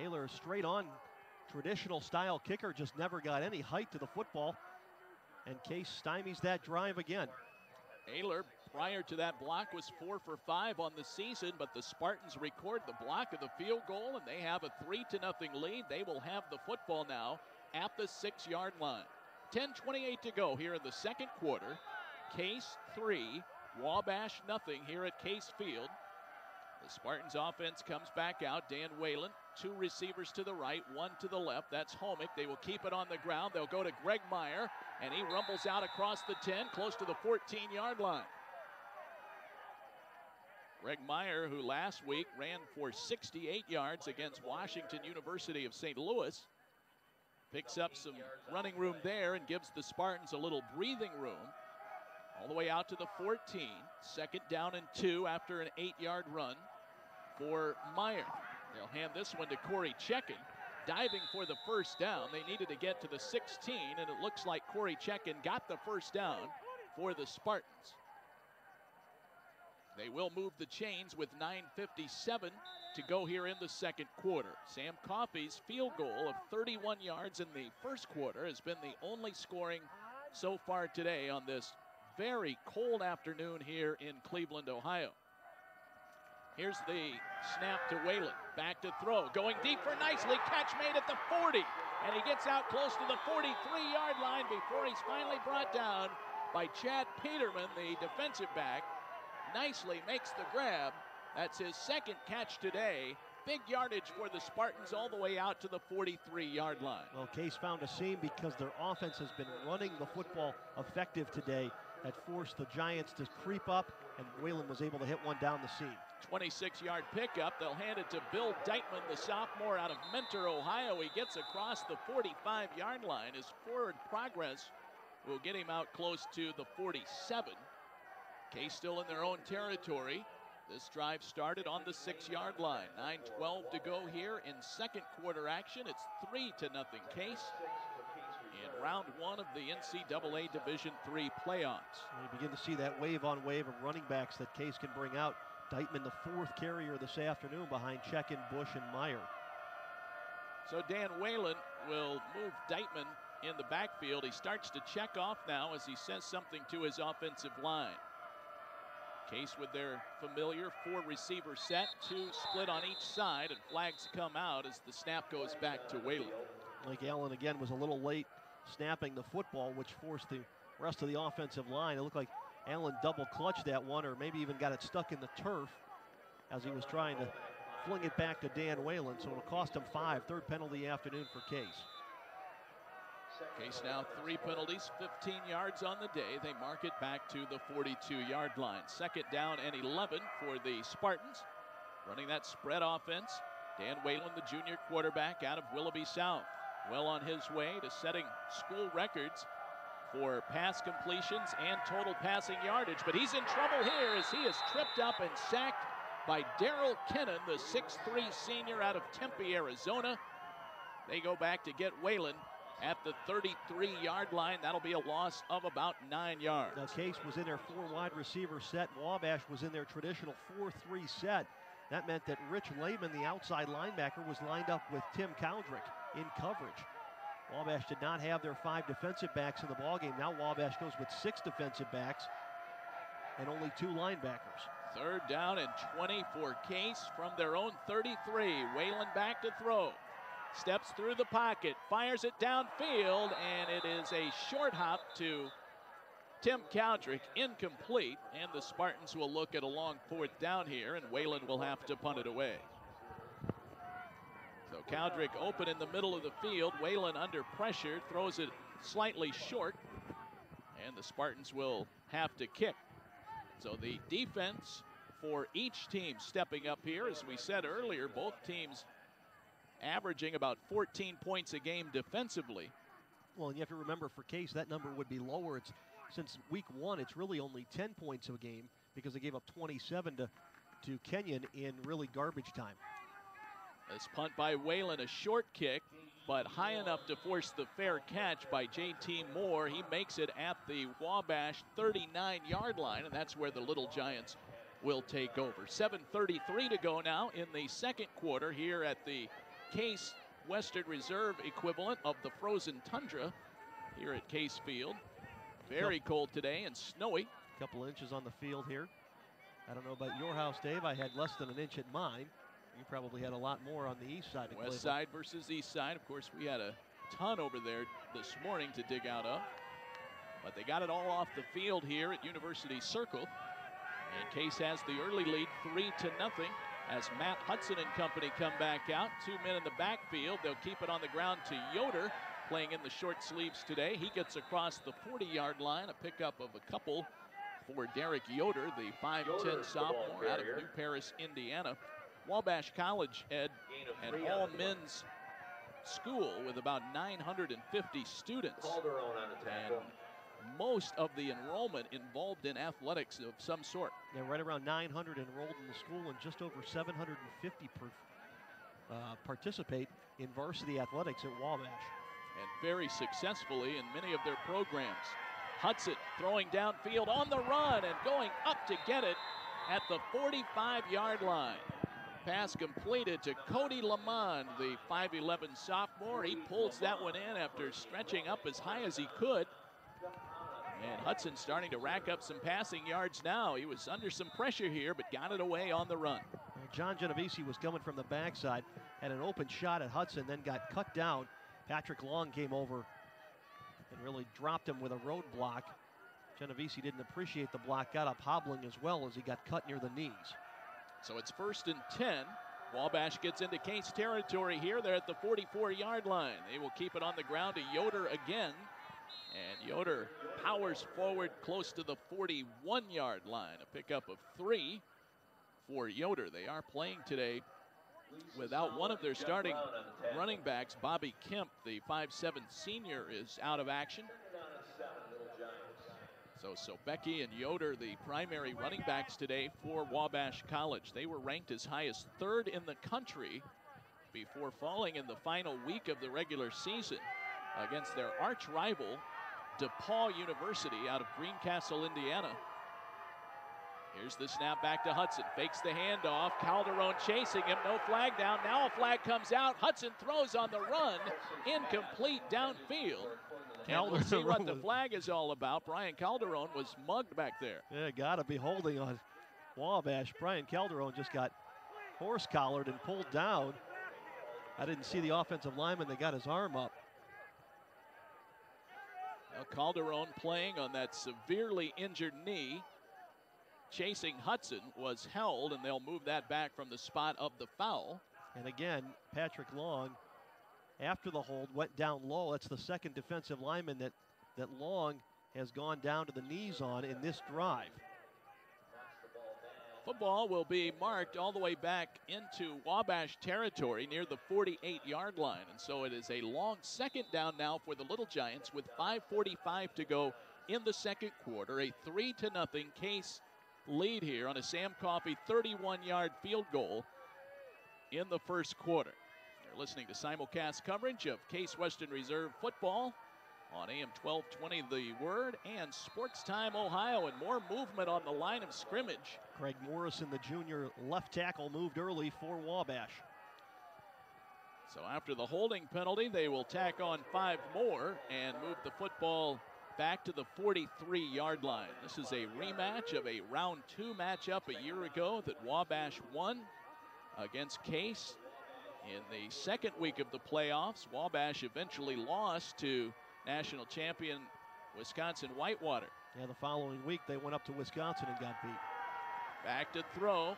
Ehlert, straight on traditional style kicker, just never got any height to the football, and Case stymies that drive again. Ehlert, prior to that block, was 4 for 5 on the season, but the Spartans record the block of the field goal, and they have a 3-0 lead. They will have the football now at the 6-yard line. 10:28 to go here in the second quarter. Case 3, Wabash nothing here at Case Field. The Spartans offense comes back out. Dan Whalen, 2 receivers to the right, 1 to the left. That's Homick. They will keep it on the ground. They'll go to Greg Meyer, and he rumbles out across the 10, close to the 14-yard line. Greg Meyer, who last week ran for 68 yards against Washington University of St. Louis, picks up some running room there and gives the Spartans a little breathing room. All the way out to the 14. 2nd down and 2 after an 8-yard run for Meyer. They'll hand this one to Corey Chekin, diving for the first down. They needed to get to the 16, and it looks like Corey Chekin got the first down for the Spartans. They will move the chains with 9:57 to go here in the second quarter. Sam Coffey's field goal of 31 yards in the first quarter has been the only scoring so far today on this very cold afternoon here in Cleveland, Ohio. Here's the snap to Whalen. Back to throw. Going deep for Nicely. Catch made at the 40. And he gets out close to the 43-yard line before he's finally brought down by Chad Peterman, the defensive back. Nicely makes the grab. That's his 2nd catch today. Big yardage for the Spartans all the way out to the 43-yard line. Well, Case found a seam because their offense has been running the football effective today. That forced the Giants to creep up, and Whalen was able to hit one down the seam. 26-yard pickup. They'll hand it to Bill Deitman, the sophomore out of Mentor, Ohio. He gets across the 45-yard line. His forward progress will get him out close to the 47. Case still in their own territory. This drive started on the 6-yard line. 9:12 to go here in second quarter action. It's 3-0 Case in round one of the NCAA Division III playoffs. You begin to see that wave on wave of running backs that Case can bring out. Deitman, the fourth carrier this afternoon behind Chekin, Bush, and Meyer. So Dan Whalen will move Deitman in the backfield. He starts to check off now as he says something to his offensive line. Case with their familiar 4-receiver set, 2 split on each side, and flags come out as the snap goes back to Whalen. Mike Allen again was a little late snapping the football, which forced the rest of the offensive line. It looked like Allen double clutched that one, or maybe even got it stuck in the turf as he was trying to fling it back to Dan Whalen. So it'll cost him 5. Third penalty afternoon for Case. Case now 3 penalties, 15 yards on the day. They mark it back to the 42-yard line. Second down and 11 for the Spartans. Running that spread offense, Dan Whalen, the junior quarterback out of Willoughby South. Well on his way to setting school records for pass completions and total passing yardage. But he's in trouble here as he is tripped up and sacked by Darrell Kennan, the 6'3 senior out of Tempe, Arizona. They go back to get Whalen at the 33-yard line. That'll be a loss of about 9 yards. Now Case was in their 4 wide receiver set. Wabash was in their traditional 4-3 set. That meant that Rich Lehman, the outside linebacker, was lined up with Tim Cowdrick in coverage. Wabash did not have their 5 defensive backs in the ballgame. Now Wabash goes with 6 defensive backs and only 2 linebackers. Third down and 20 for Case from their own 33. Whalen back to throw. Steps through the pocket, fires it downfield, and it is a short hop to Tim Cowdrick, incomplete, and the Spartans will look at a long 4th down here, and Whalen will have to punt it away. So Cowdrick open in the middle of the field. Whalen under pressure, throws it slightly short, and the Spartans will have to kick. So the defense for each team stepping up here. As we said earlier, both teams averaging about 14 points a game defensively. Well, and you have to remember for Case, that number would be lower. Since week 1, it's really only 10 points a game because they gave up 27 to Kenyon in really garbage time. This punt by Whalen, a short kick, but high enough to force the fair catch by J.T. Moore. He makes it at the Wabash 39-yard line, and that's where the Little Giants will take over. 7:33 to go now in the second quarter here at the Case Western Reserve equivalent of the frozen tundra here at Case Field. Very cold today and snowy. A couple of inches on the field here. I don't know about your house, Dave. I had less than an inch at mine. You probably had a lot more on the east side of Cleveland. West side versus east side. Of course, we had a ton over there this morning to dig out of. But they got it all off the field here at University Circle. And Case has the early lead, 3-0, as Matt Hudson and company come back out. 2 men in the backfield. They'll keep it on the ground to Yoder, playing in the short sleeves today. He gets across the 40-yard line, a pickup of a couple for Derek Yoder, the 5'10 sophomore out of New Paris, Indiana. Wabash College, Ed, an all-men's school with about 950 students. And most of the enrollment involved in athletics of some sort. They're right around 900 enrolled in the school, and just over 750 participate in varsity athletics at Wabash. And very successfully in many of their programs. Hudson throwing downfield on the run and going up to get it at the 45-yard line. Pass completed to Cody Lamond, the 5'11 sophomore. He pulls that one in after stretching up as high as he could. And Hudson starting to rack up some passing yards now. He was under some pressure here, but got it away on the run. John Genovese was coming from the backside, had an open shot at Hudson, then got cut down. Patrick Long came over and really dropped him with a roadblock. Genovese didn't appreciate the block, got up hobbling as well as he got cut near the knees. So it's 1st and 10. Wabash gets into Case territory here. They're at the 44-yard line. They will keep it on the ground to Yoder again. And Yoder powers forward close to the 41-yard line. A pickup of 3 for Yoder. They are playing today without one of their starting running backs. Bobby Kemp, the 5'7" senior, is out of action. So Becky and Yoder, the primary running backs today for Wabash College. They were ranked as high as 3rd in the country before falling in the final week of the regular season against their arch rival, DePaul University out of Greencastle, Indiana. Here's the snap back to Hudson. Fakes the handoff. Calderon chasing him. No flag down. Now a flag comes out. Hudson throws on the run. Incomplete downfield. And we'll see what the flag is all about. Brian Calderon was mugged back there. Yeah, got to be holding on Wabash. Brian Calderon just got horse collared and pulled down. I didn't see the offensive lineman that got his arm up. Now Calderon playing on that severely injured knee. Chasing Hudson was held, and they'll move that back from the spot of the foul. And again, Patrick Long, after the hold, went down low. That's the second defensive lineman that Long has gone down to the knees on in this drive. Football will be marked all the way back into Wabash territory near the 48-yard line. And so it is a long second down now for the Little Giants with 5:45 to go in the second quarter. A 3-0 Case lead here on a Sam Coffey 31-yard field goal in the first quarter. You're listening to simulcast coverage of Case Western Reserve football on AM 1220 The Word and Sports Time Ohio, and more movement on the line of scrimmage. Craig Morrison, the junior left tackle, moved early for Wabash. So after the holding penalty, they will tack on 5 more and move the football back to the 43-yard line. This is a rematch of a round 2 matchup a year ago that Wabash won against Case. In the second week of the playoffs, Wabash eventually lost to national champion Wisconsin Whitewater. Yeah, the following week they went up to Wisconsin and got beat. Back to throw.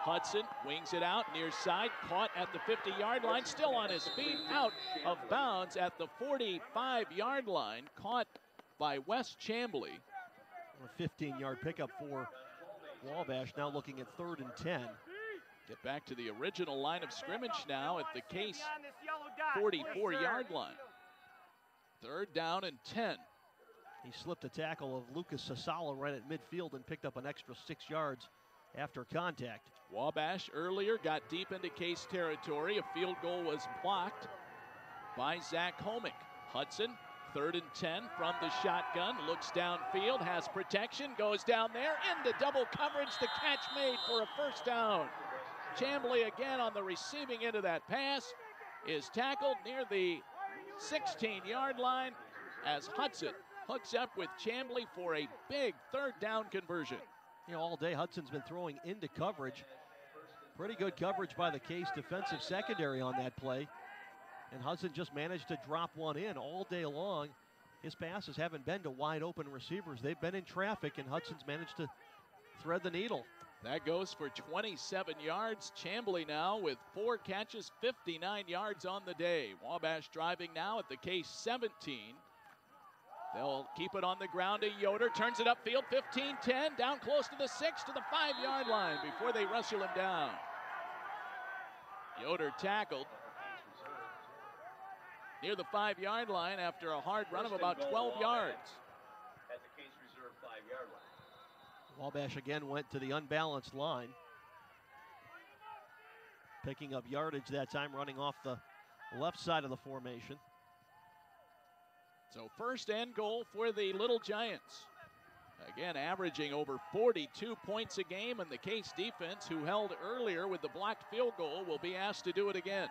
Hudson wings it out near side, caught at the 50-yard line, still on his feet, out of bounds at the 45-yard line, caught by Wes Chambly. A 15-yard pickup for Wabash, now looking at 3rd and 10. Get back to the original line of scrimmage now at the Case 44-yard line. 3rd down and 10. He slipped a tackle of Lucas Sasala right at midfield and picked up an extra 6 yards after contact. Wabash earlier got deep into Case territory. A field goal was blocked by Zach Homick. Hudson, 3rd and 10 from the shotgun, looks downfield, has protection, goes down there into double coverage. The catch made for a first down. Chambly again on the receiving end of that pass is tackled near the 16-yard line as Hudson hooks up with Chambly for a big 3rd down conversion. You know, all day Hudson's been throwing into coverage. Pretty good coverage by the Case defensive secondary on that play. And Hudson just managed to drop one in all day long. His passes haven't been to wide open receivers. They've been in traffic, and Hudson's managed to thread the needle. That goes for 27 yards. Chambly now with 4 catches, 59 yards on the day. Wabash driving now at the Case 17. They'll keep it on the ground to Yoder, turns it upfield, 15-10, down close to the 6 to the 5-yard line before they wrestle him down. Yoder tackled near the 5-yard line after a hard run of about 12 yards. At the Case Reserve 5-yard line. Wabash again went to the unbalanced line. Picking up yardage that time, running off the left side of the formation. So 1st and goal for the Little Giants. Again, averaging over 42 points a game, and the Case defense, who held earlier with the blocked field goal, will be asked to do it again.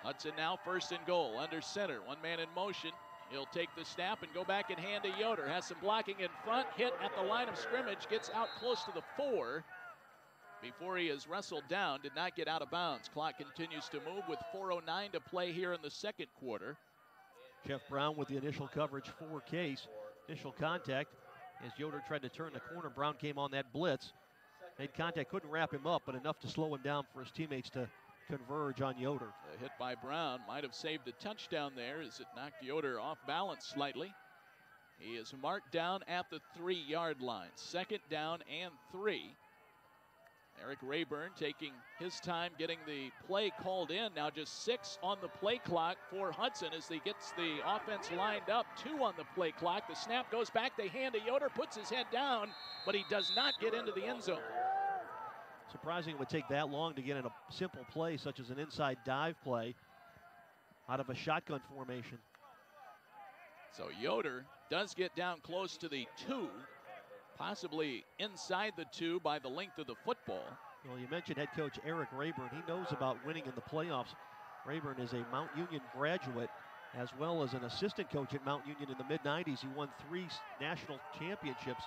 Hudson now 1st and goal, under center, 1 man in motion. He'll take the snap and go back and hand to Yoder. Has some blocking in front, hit at the line of scrimmage, gets out close to the 4 before he is wrestled down, did not get out of bounds. Clock continues to move with 4:09 to play here in the second quarter. Jeff Brown with the initial coverage for Case. Initial contact as Yoder tried to turn the corner. Brown came on that blitz. Made contact, couldn't wrap him up, but enough to slow him down for his teammates to converge on Yoder. A hit by Brown might have saved a touchdown there as it knocked Yoder off balance slightly. He is marked down at the 3-yard line. 2nd down and 3. Eric Rayburn taking his time getting the play called in. Now just 6 on the play clock for Hudson as he gets the offense lined up. 2 on the play clock. The snap goes back. They hand to Yoder, puts his head down, but he does not get into the end zone. Surprising it would take that long to get in a simple play such as an inside dive play out of a shotgun formation. So Yoder does get down close to the 2, possibly inside the 2 by the length of the football. Well, you mentioned head coach Eric Rayburn. He knows about winning in the playoffs. Rayburn is a Mount Union graduate as well as an assistant coach at Mount Union in the mid-90s. He won 3 national championships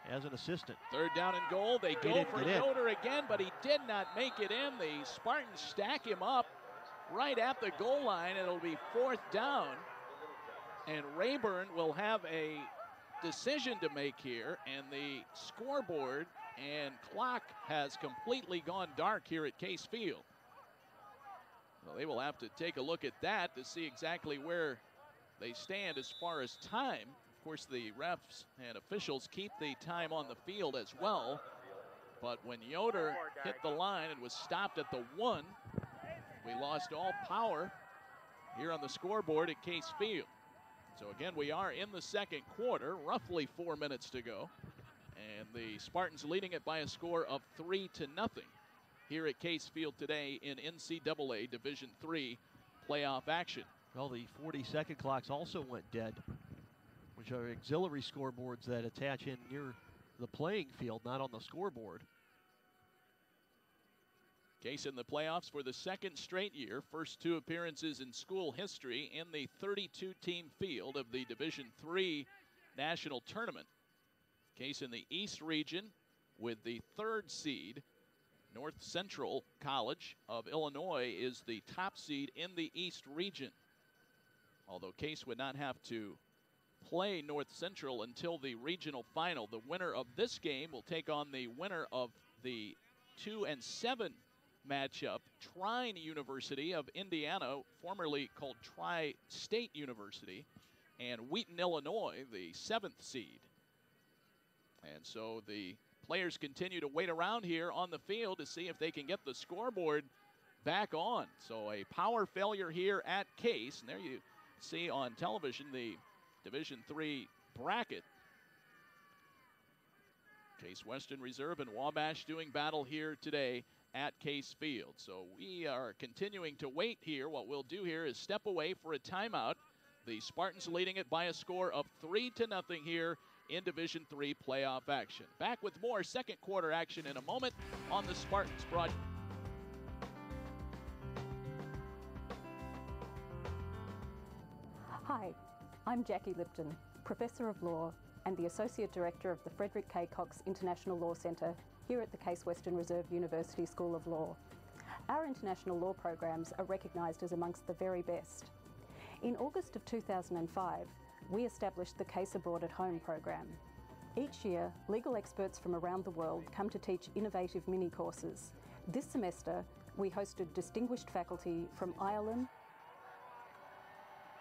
as an assistant. 3rd down and goal. They go for Yoder again, but he did not make it in. The Spartans stack him up right at the goal line. It'll be 4th down. And Rayburn will have a decision to make here, and the scoreboard and clock has completely gone dark here at Case Field. Well, they will have to take a look at that to see exactly where they stand as far as time. Of course, the refs and officials keep the time on the field as well. But when Yoder hit the line and was stopped at the 1, we lost all power here on the scoreboard at Case Field. So again, we are in the 2nd quarter, roughly 4 minutes to go. And the Spartans leading it by a score of 3-0 here at Case Field today in NCAA Division III playoff action. Well, the 40-second clocks also went dead, which are auxiliary scoreboards that attach in near the playing field, not on the scoreboard. Case in the playoffs for the 2nd straight year. First 2 appearances in school history in the 32-team field of the Division III National Tournament. Case in the East region with the 3rd seed. North Central College of Illinois is the top seed in the East region. Although Case would not have to play North Central until the regional final. The winner of this game will take on the winner of the 2 and 7 matchup, Trine University of Indiana, formerly called Tri-State University, and Wheaton, Illinois, the 7th seed. And so the players continue to wait around here on the field to see if they can get the scoreboard back on. So a power failure here at Case, and there you see on television the Division III bracket. Case Western Reserve and Wabash doing battle here today at Case Field. So we are continuing to wait here. What we'll do here is step away for a timeout. The Spartans leading it by a score of 3-0 here in Division III playoff action. Back with more 2nd quarter action in a moment on the Spartans broadcast. Hi, I'm Jackie Lipton, Professor of Law and the Associate Director of the Frederick K. Cox International Law Centre here at the Case Western Reserve University School of Law. Our international law programs are recognised as amongst the very best. In August of 2005, we established the Case Abroad at Home program. Each year, legal experts from around the world come to teach innovative mini-courses. This semester, we hosted distinguished faculty from Ireland.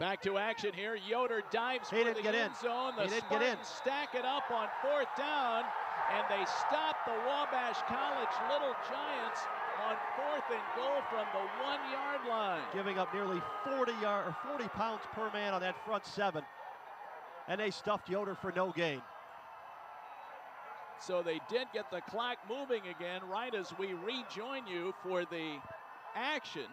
Back to action here. Yoder dives for the end zone. The Spartans stack it up on 4th down, and they stop the Wabash College Little Giants on 4th and goal from the 1-yard line. Giving up nearly 40 pounds per man on that front 7, and they stuffed Yoder for no gain. So they did get the clock moving again right as we rejoin you for the action.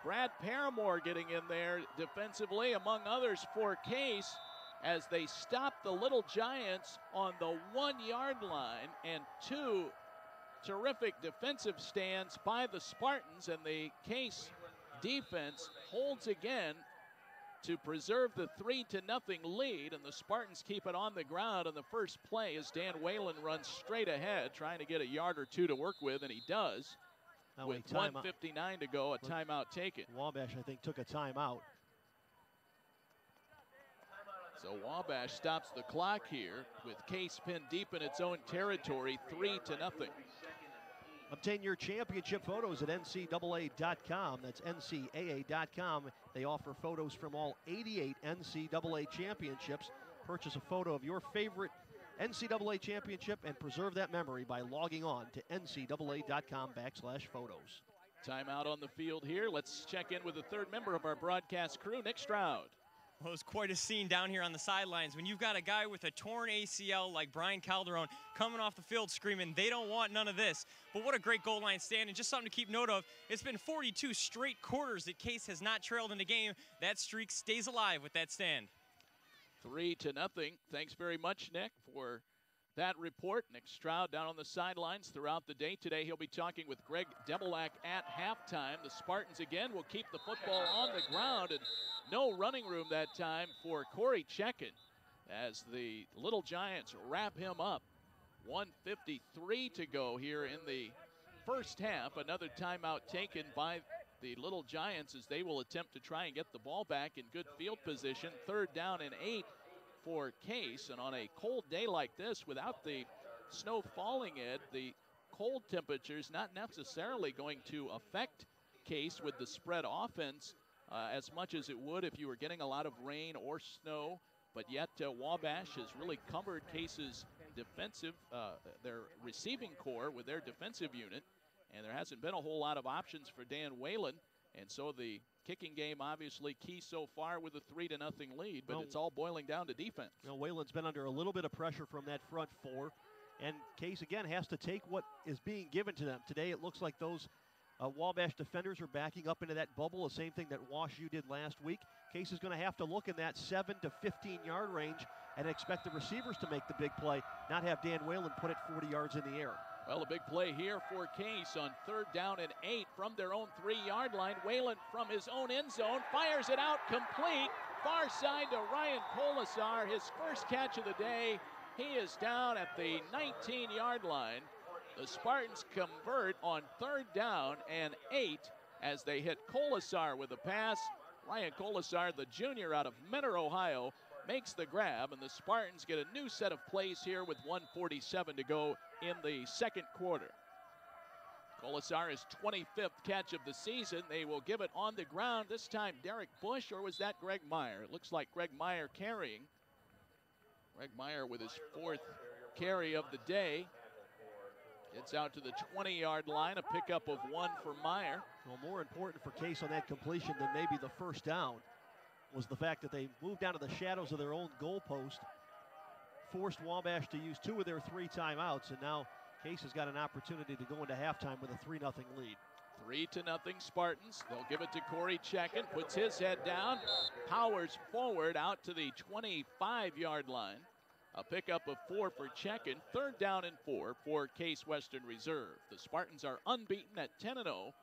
Brad Paramore getting in there defensively, among others, for Case as they stop the Little Giants on the 1-yard line, and 2 terrific defensive stands by the Spartans, and the Case defense holds again to preserve the 3-0 lead, and the Spartans keep it on the ground on the first play as Dan Whalen runs straight ahead, trying to get a yard or 2 to work with, and he does. Now with 1:59 to go, a timeout taken. Wabash, I think, took a timeout. So Wabash stops the clock here with Case pinned deep in its own territory, 3-0. Obtain your championship photos at NCAA.com. That's NCAA.com. They offer photos from all 88 NCAA championships. Purchase a photo of your favorite NCAA championship and preserve that memory by logging on to ncaa.com/photos. Timeout on the field here. Let's check in with the third member of our broadcast crew, Nick Stroud. Well, it was quite a scene down here on the sidelines when you've got a guy with a torn ACL like Brian Calderon coming off the field screaming, they don't want none of this. But what a great goal line stand, and just something to keep note of, it's been 42 straight quarters that Case has not trailed in a game. That streak stays alive with that stand. 3-0. Thanks very much, Nick, for that report. Nick Stroud down on the sidelines throughout the day. Today he'll be talking with Greg Demelack at halftime. The Spartans again will keep the football on the ground, and no running room that time for Corey Checken as the Little Giants wrap him up. 1:53 to go here in the first half. Another timeout taken by the Little Giants as they will attempt to try and get the ball back in good field position. 3rd down and 8 for Case, and on a cold day like this without the snow falling, Ed, the cold temperatures not necessarily going to affect Case with the spread offense as much as it would if you were getting a lot of rain or snow, but yet Wabash has really covered Case's defensive, their receiving core with their defensive unit, and there hasn't been a whole lot of options for Dan Whalen, and so the kicking game obviously key so far with a 3-0 lead, but it's all boiling down to defense. Whalen's been under a little bit of pressure from that front four, and Case again has to take what is being given to them. Today it looks like those Wabash defenders are backing up into that bubble, the same thing that WashU did last week. Case is going to have to look in that 7 to 15-yard range and expect the receivers to make the big play, not have Dan Whalen put it 40 yards in the air. Well, a big play here for Case on 3rd down and 8 from their own 3-yard line. Whalen from his own end zone fires it out complete. Far side to Ryan Colasar, his first catch of the day. He is down at the 19-yard line. The Spartans convert on 3rd down and 8 as they hit Colasar with a pass. Ryan Colasar, the junior out of Mentor, Ohio, makes the grab, and the Spartans get a new set of plays here with 1:47 to go in the second quarter. Colasar, his 25th catch of the season. They will give it on the ground. This time Derek Bush, or was that Greg Meyer? It looks like Greg Meyer carrying. Greg Meyer with his 4th carry of the day. It's out to the 20-yard line, a pickup of 1 for Meyer. Well, more important for Case on that completion than maybe the first down was the fact that they moved down to the shadows of their own goalpost, forced Wabash to use 2 of their 3 timeouts, and now Case has got an opportunity to go into halftime with a 3-0 lead. 3-0 Spartans. They'll give it to Corey Checken, puts his head down, powers forward out to the 25-yard line. A pickup of 4 for Checken. 3rd down and 4 for Case Western Reserve. The Spartans are unbeaten at 10-0.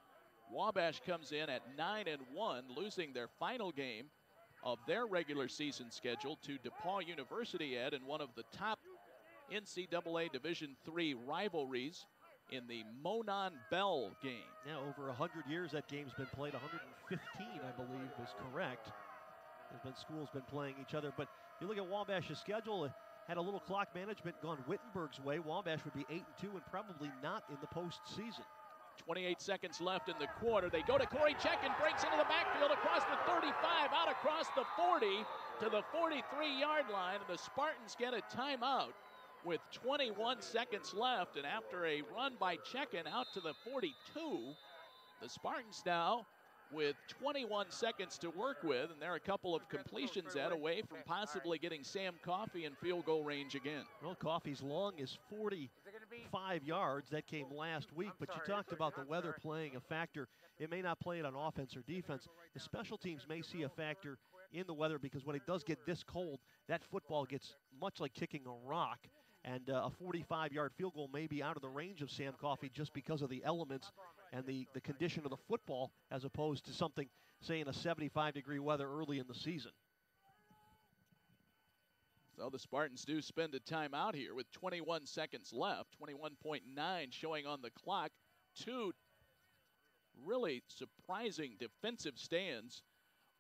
Wabash comes in at 9-1, losing their final game of their regular season schedule to DePaul University, Ed, in one of the top NCAA Division III rivalries in the Monon Bell game. Yeah, over 100 years that game's been played. 115, I believe, is correct. There's been schools been playing each other, but you look at Wabash's schedule, had a little clock management gone Wittenberg's way, Wabash would be 8-2 and probably not in the postseason. 28 seconds left in the quarter. They go to Corey Checken, breaks into the backfield across the 35, out across the 40 to the 43-yard line, and the Spartans get a timeout with 21 seconds left, and after a run by Checken out to the 42, the Spartans now with 21 seconds to work with, and they're a couple of completions away from possibly getting Sam Coffey in field goal range again. Well, Coffey's long is 45 yards. That came last week, but you talked about the weather playing a factor. It may not play it on offense or defense. The special teams may see a factor in the weather because when it does get this cold, that football gets much like kicking a rock, and a 45-yard field goal may be out of the range of Sam Coffey just because of the elements and the condition of the football as opposed to something, say, in a 75-degree weather early in the season. So the Spartans do spend a timeout here with 21 seconds left, 21.9 showing on the clock. 2 really surprising defensive stands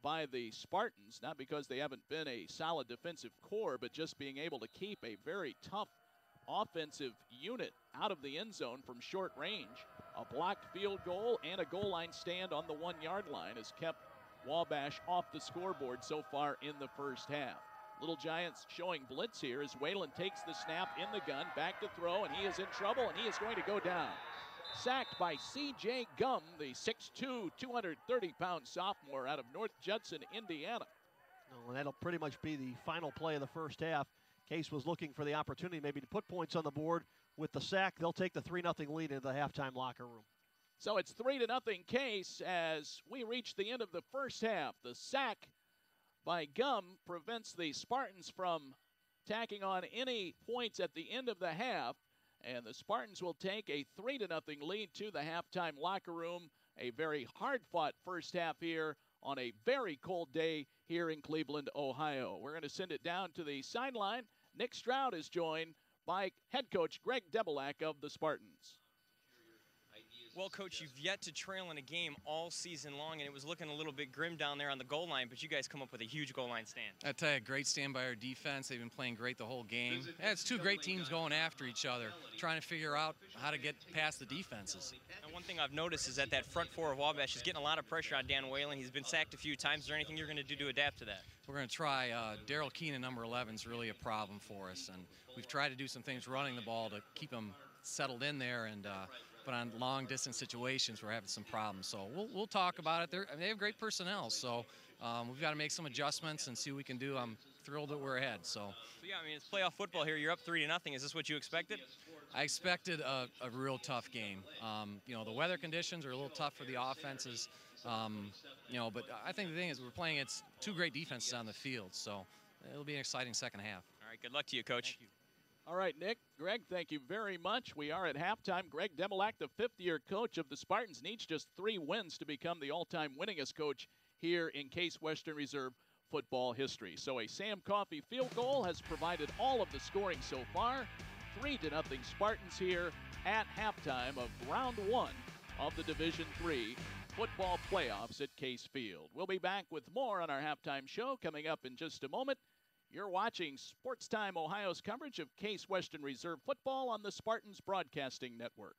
by the Spartans, not because they haven't been a solid defensive core, but just being able to keep a very tough offensive unit out of the end zone from short range. A blocked field goal and a goal line stand on the 1-yard line has kept Wabash off the scoreboard so far in the first half. Little Giants showing blitz here as Whalen takes the snap in the gun, back to throw, and he is in trouble, and he is going to go down. Sacked by C.J. Gum, the 6'2", 230-pound sophomore out of North Judson, Indiana. Well, that'll pretty much be the final play of the first half. Case was looking for the opportunity maybe to put points on the board. With the sack, they'll take the 3-0 lead into the halftime locker room. So it's 3-0 Case as we reach the end of the first half. The sack by Gum prevents the Spartans from tacking on any points at the end of the half. And the Spartans will take a 3-0 lead to the halftime locker room. A very hard-fought first half here on a very cold day here in Cleveland, Ohio. We're going to send it down to the sideline. Nick Stroud is joined by head coach Greg Demilak of the Spartans. Well, Coach, you've yet to trail in a game all season long, and it was looking a little bit grim down there on the goal line, but you guys come up with a huge goal line stand. I tell you, great stand by our defense. They've been playing great the whole game. Yeah, it's two great teams going after each other, trying to figure out how to get past the defenses. And one thing I've noticed is that front four of Wabash is getting a lot of pressure on Dan Whalen. He's been sacked a few times. Is there anything you're going to do to adapt to that? We're going to try. Daryl Keenan, number 11, is really a problem for us, and we've tried to do some things running the ball to keep him settled in there, and but on long-distance situations, we're having some problems. So we'll talk about it. They have great personnel, so we've got to make some adjustments and see what we can do. I'm thrilled that we're ahead. So yeah, I mean, it's playoff football here. You're up 3-0. Is this what you expected? I expected a real tough game. You know, the weather conditions are a little tough for the offenses. You know, but I think the thing is we're playing against two great defenses on the field, so it'll be an exciting second half. All right, good luck to you, Coach. Thank you. All right, Nick, Greg, thank you very much. We are at halftime. Greg Demilak, the fifth-year coach of the Spartans, needs just 3 wins to become the all-time winningest coach here in Case Western Reserve football history. So a Sam Coffey field goal has provided all of the scoring so far. 3-0 Spartans here at halftime of round 1 of the Division III football playoffs at Case Field. We'll be back with more on our halftime show coming up in just a moment. You're watching Sports Time Ohio's coverage of Case Western Reserve football on the Spartans Broadcasting Network.